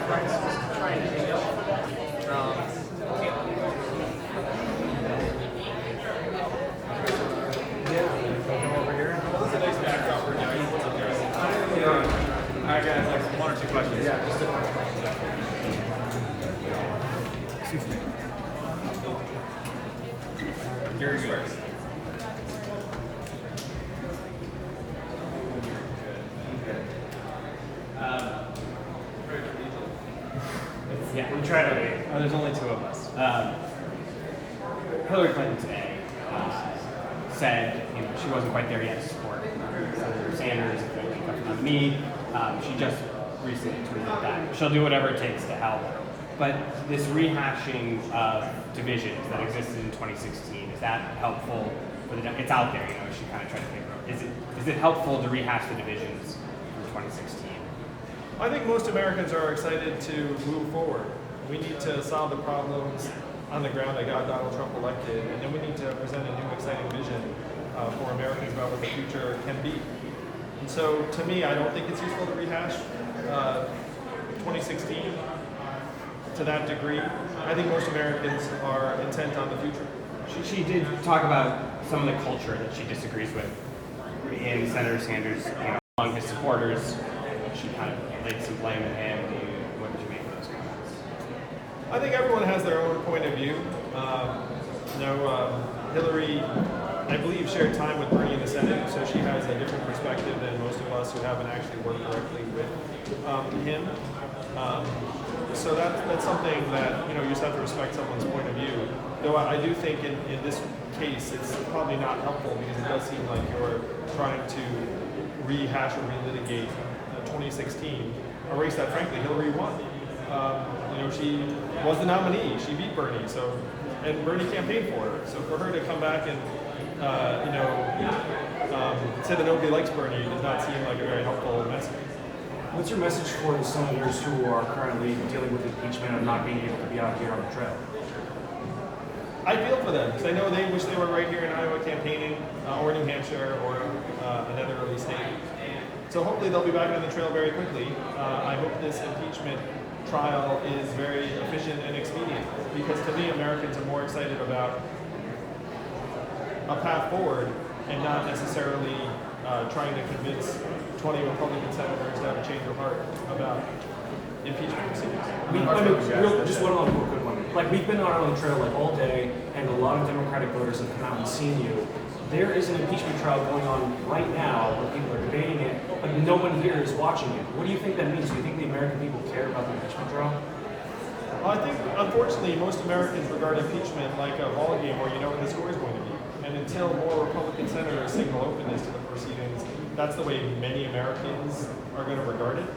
Alright guys, like 1 or 2 questions. Yeah, just excuse me. Yours first. Yeah, we try to be. Oh, there's only 2 of us. Hillary Clinton today said, she wasn't quite there yet to support Senator Sanders if it comes on me. She just recently tweeted that she'll do whatever it takes to help. But this rehashing of divisions that existed in 2016, is that helpful for the? It's out there, She kind of tried to figure out. Is it helpful to rehash the divisions from 2016? I think most Americans are excited to move forward. We need to solve the problems on the ground that got Donald Trump elected, and then we need to present a new, exciting vision for Americans about what the future can be. And so, to me, I don't think it's useful to rehash 2016 to that degree. I think most Americans are intent on the future. She did talk about some of the culture that she disagrees with in Senator Sanders, among his supporters. She kind of laid some blame at him. What did you make of those comments? I think everyone has their own point of view. Hillary, I believe, shared time with Bernie in the Senate, so she has a different perspective than most of us who haven't actually worked directly with him. So that's something that you just have to respect someone's point of view. Though I do think in this case it's probably not helpful because it does seem like you're trying to rehash or relitigate 2016, a race that frankly Hillary won. She was the nominee. She beat Bernie, and Bernie campaigned for her. So for her to come back and say that nobody likes Bernie does not seem like a very helpful message. What's your message for the senators who are currently dealing with impeachment and not being able to be out here on the trail? I feel for them because I know they wish they were right here in Iowa campaigning, or New Hampshire, or another early state. So hopefully they'll be back on the trail very quickly. I hope this impeachment trial is very efficient and expedient because to me Americans are more excited about a path forward and not necessarily trying to convince 20 Republican senators to have a change of heart about impeachment proceedings. Just one more quick one. We've been out on the trail all day, and a lot of Democratic voters have come out and seen you. There is an impeachment trial going on right now where people are debating it, but no one here is watching it. What do you think that means? Do you think the American people care about the impeachment trial? Well, I think, unfortunately, most Americans regard impeachment like a ball game where you know what the score is going to be. And until more Republican senators signal openness to the proceedings, that's the way many Americans are going to regard it.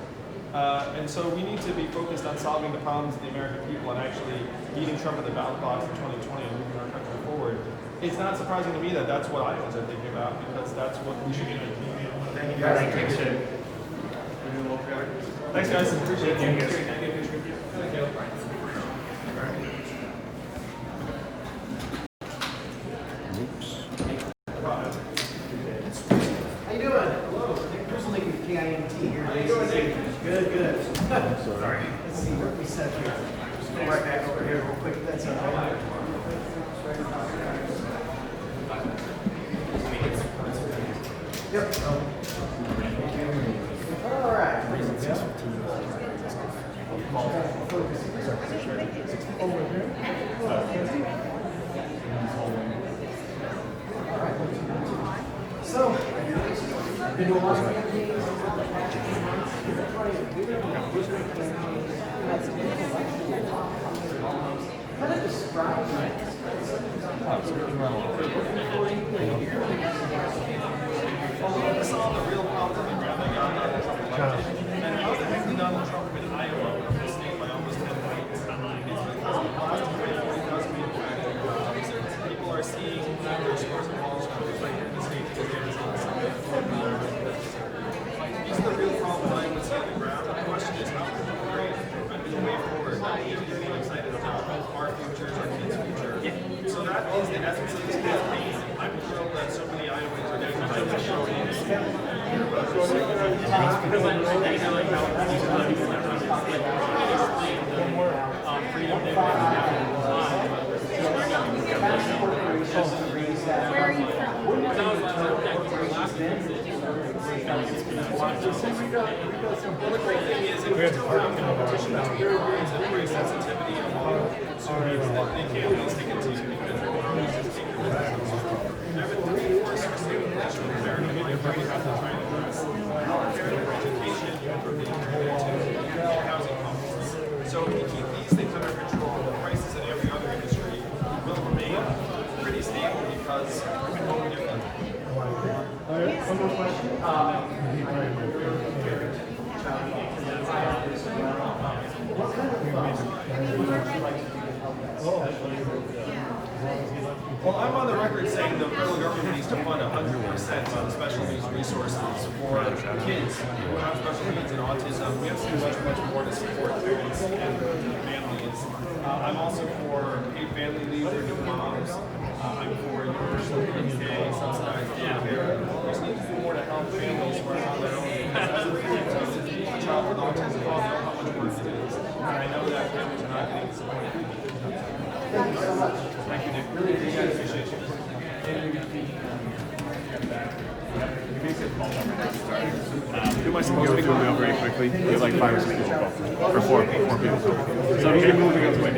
And so we need to be focused on solving the problems of the American people and actually beating Trump at the ballot box in 2020 and moving our country forward. It's not surprising to me that that's what Iowans are thinking about because that's what we should be doing. Thank you guys. Thanks, guys. Appreciate it. Thank you. Thank you. How you doing? Hello. Nick Grizzly with KIMT here. How you doing, Nick? Good. Sorry. Let's see what we said here. Just go right back over here real quick. That's all right. Yep. All right. So, I've been doing lots of campaigns. How to describe Well, we saw the real problem on the ground that got Donald Trump elected. And how the heck did Donald Trump win Iowa win the state by almost 10 points? It's because he lost to 40,000 people. People are seeing their scores of balls right here in the state. These are the real problems I would see on the ground. The question is how can we create a way forward that we can be excited about our futures, our kids' future. So that is the essence of this campaign. I'm thrilled that so many Iowans are getting behind this show. Because I like how Where are you from? We have competition now. Sensitivity and a lot of surveys that they can't really stick it to. So if we keep these things under control, the prices in every other industry will remain pretty stable because we've been going different. One more question. Well, I'm on the record saying the federal government needs to fund 100% of special needs resources for kids who have special needs and autism. We have to do much more to support parents and families. I'm also for paid family leave for new moms. I'm for universal pre-K, subsidized daycare. We just need to do more to help families who are on their own. As a parent of a child with autism, I know how much work it is. And I know that families are not getting supported. Thank you so much. Thank you, Nick. Really appreciate you. Who am I supposed to be going very quickly? You have like 5 or 6 people. Or 4 people. So I'm going moving up quick.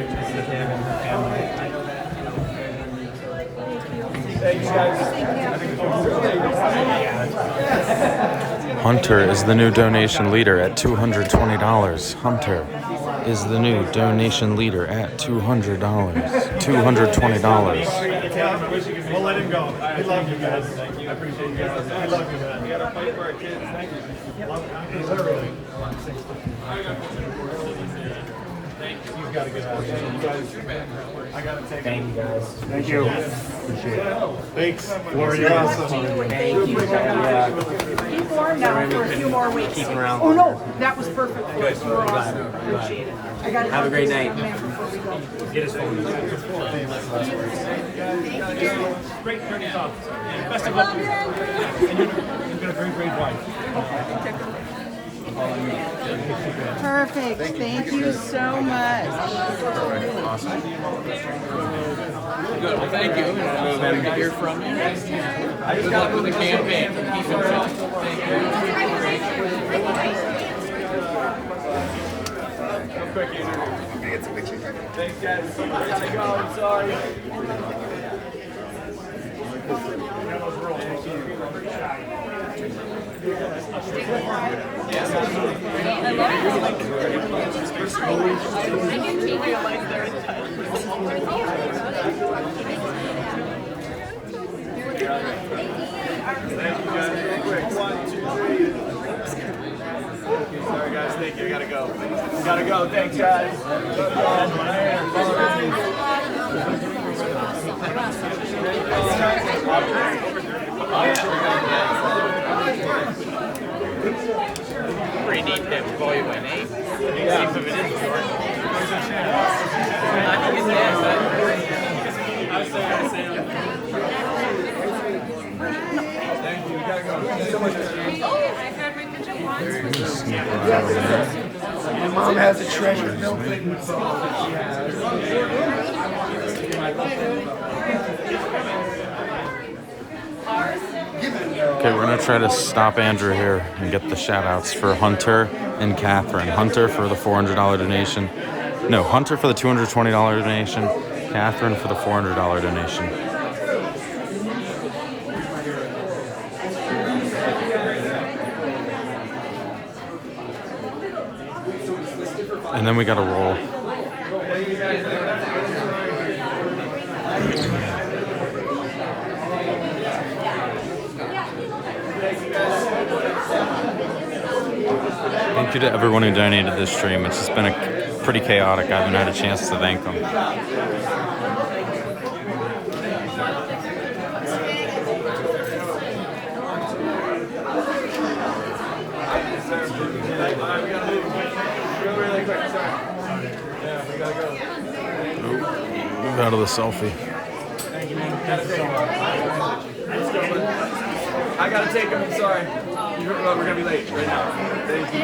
Hunter is the new donation leader at $220. Hunter is the new donation leader at $200. $220. We'll let him go. We love you guys. Thank you. I appreciate you guys. I love you, man. We got to fight for our kids. Thank you. Literally. You've got to get out of here. You guys, I got to take Thank you, guys. Thank you. Appreciate it. Thanks. Lori, you're awesome. Thank you. Keep warm now for a few more weeks. Keep around. Oh no, that was perfect. You were awesome. Appreciate it. I got Have a great night. Get his phone. Great turning off. Best of luck to you. And you've got a great, great wife. Perfect. Thank you so much. Awesome. Good. Well, thank you. Glad to hear from you. Good luck with the campaign. Keep it real. Thank you. Thanks, guys. Gotta go. I'm sorry. Sorry, guys. Thank you. I gotta go. Gotta go. Thanks, guys. Pretty neat to call you by name. Yeah. Seems if it is short. I think it's yes. I say. Thank you. We gotta go. Thank you so much. Your mom has a treasure built in the phone that she has. Okay, we're going to try to stop Andrew here and get the shout-outs for Hunter and Catherine. Hunter for the $400 donation. No, Hunter for the $220 donation. Catherine for the $400 donation. And then we got to roll. Thank you to everyone who donated this stream. It's just been pretty chaotic. I haven't had a chance to thank them. Move out of the selfie. I gotta take him. Sorry. We're gonna be late right now. Thank you.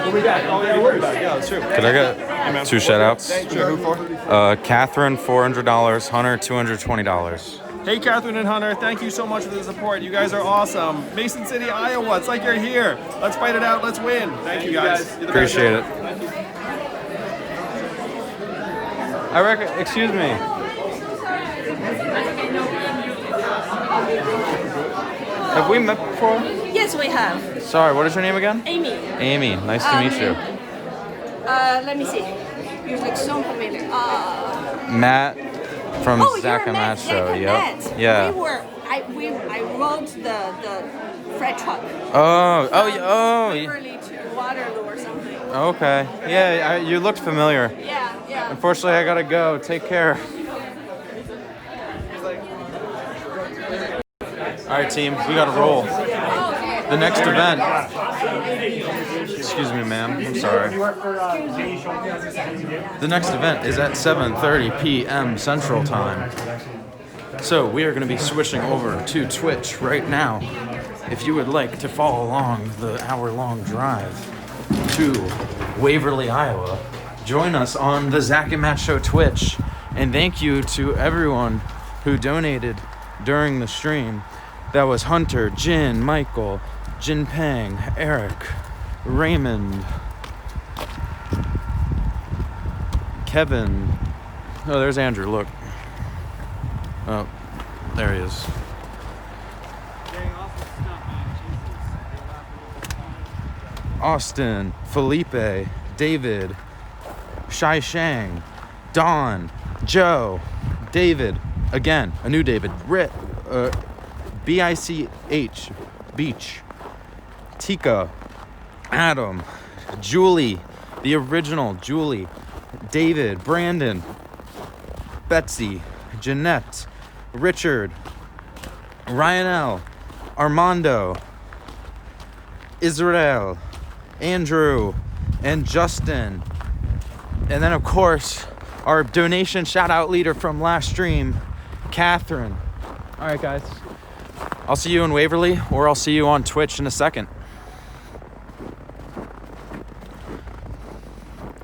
We'll be back. Oh yeah, we'll be back. Yeah, that's true. Could I get 2 shout outs? Sure, who for? Catherine, $400. Hunter, $220. Hey, Catherine and Hunter, thank you so much for the support. You guys are awesome. Mason City, Iowa, it's like you're here. Let's fight it out, let's win. Thank you guys. You're the best. Appreciate it. Excuse me. Have we met before? Yes, we have. Sorry, what is your name again? Amy. Amy, nice to meet you. Let me see. You look so familiar. Matt from Zach and Matt. Matt show. Zach and Yep. Matt. Yeah. I rode the freight truck. Beverly to Waterloo or something. Okay. Yeah, you looked familiar. Yeah. Unfortunately, I gotta go. Take care. All right, team, we gotta roll. The next event. Excuse me, ma'am. I'm sorry. The next event is at 7:30 p.m. Central Time. So we are going to be switching over to Twitch right now. If you would like to follow along the hour-long drive to Waverly, Iowa, join us on the Zach and Matt Show Twitch. And thank you to everyone who donated during the stream. That was Hunter, Jin, Michael, Jin Peng, Eric, Raymond, Kevin. Oh, there's Andrew, look. Oh, there he is. Austin, Felipe, David, Shai Shang, Don, Joe, David, again, a new David, B-I-C-H, Beach, Tika, Adam, Julie, the original Julie, David, Brandon, Betsy, Jeanette, Richard, Ryanel, Armando, Israel, Andrew, and Justin. And then, of course, our donation shout-out leader from last stream, Catherine. All right, guys. I'll see you in Waverly, or I'll see you on Twitch in a second.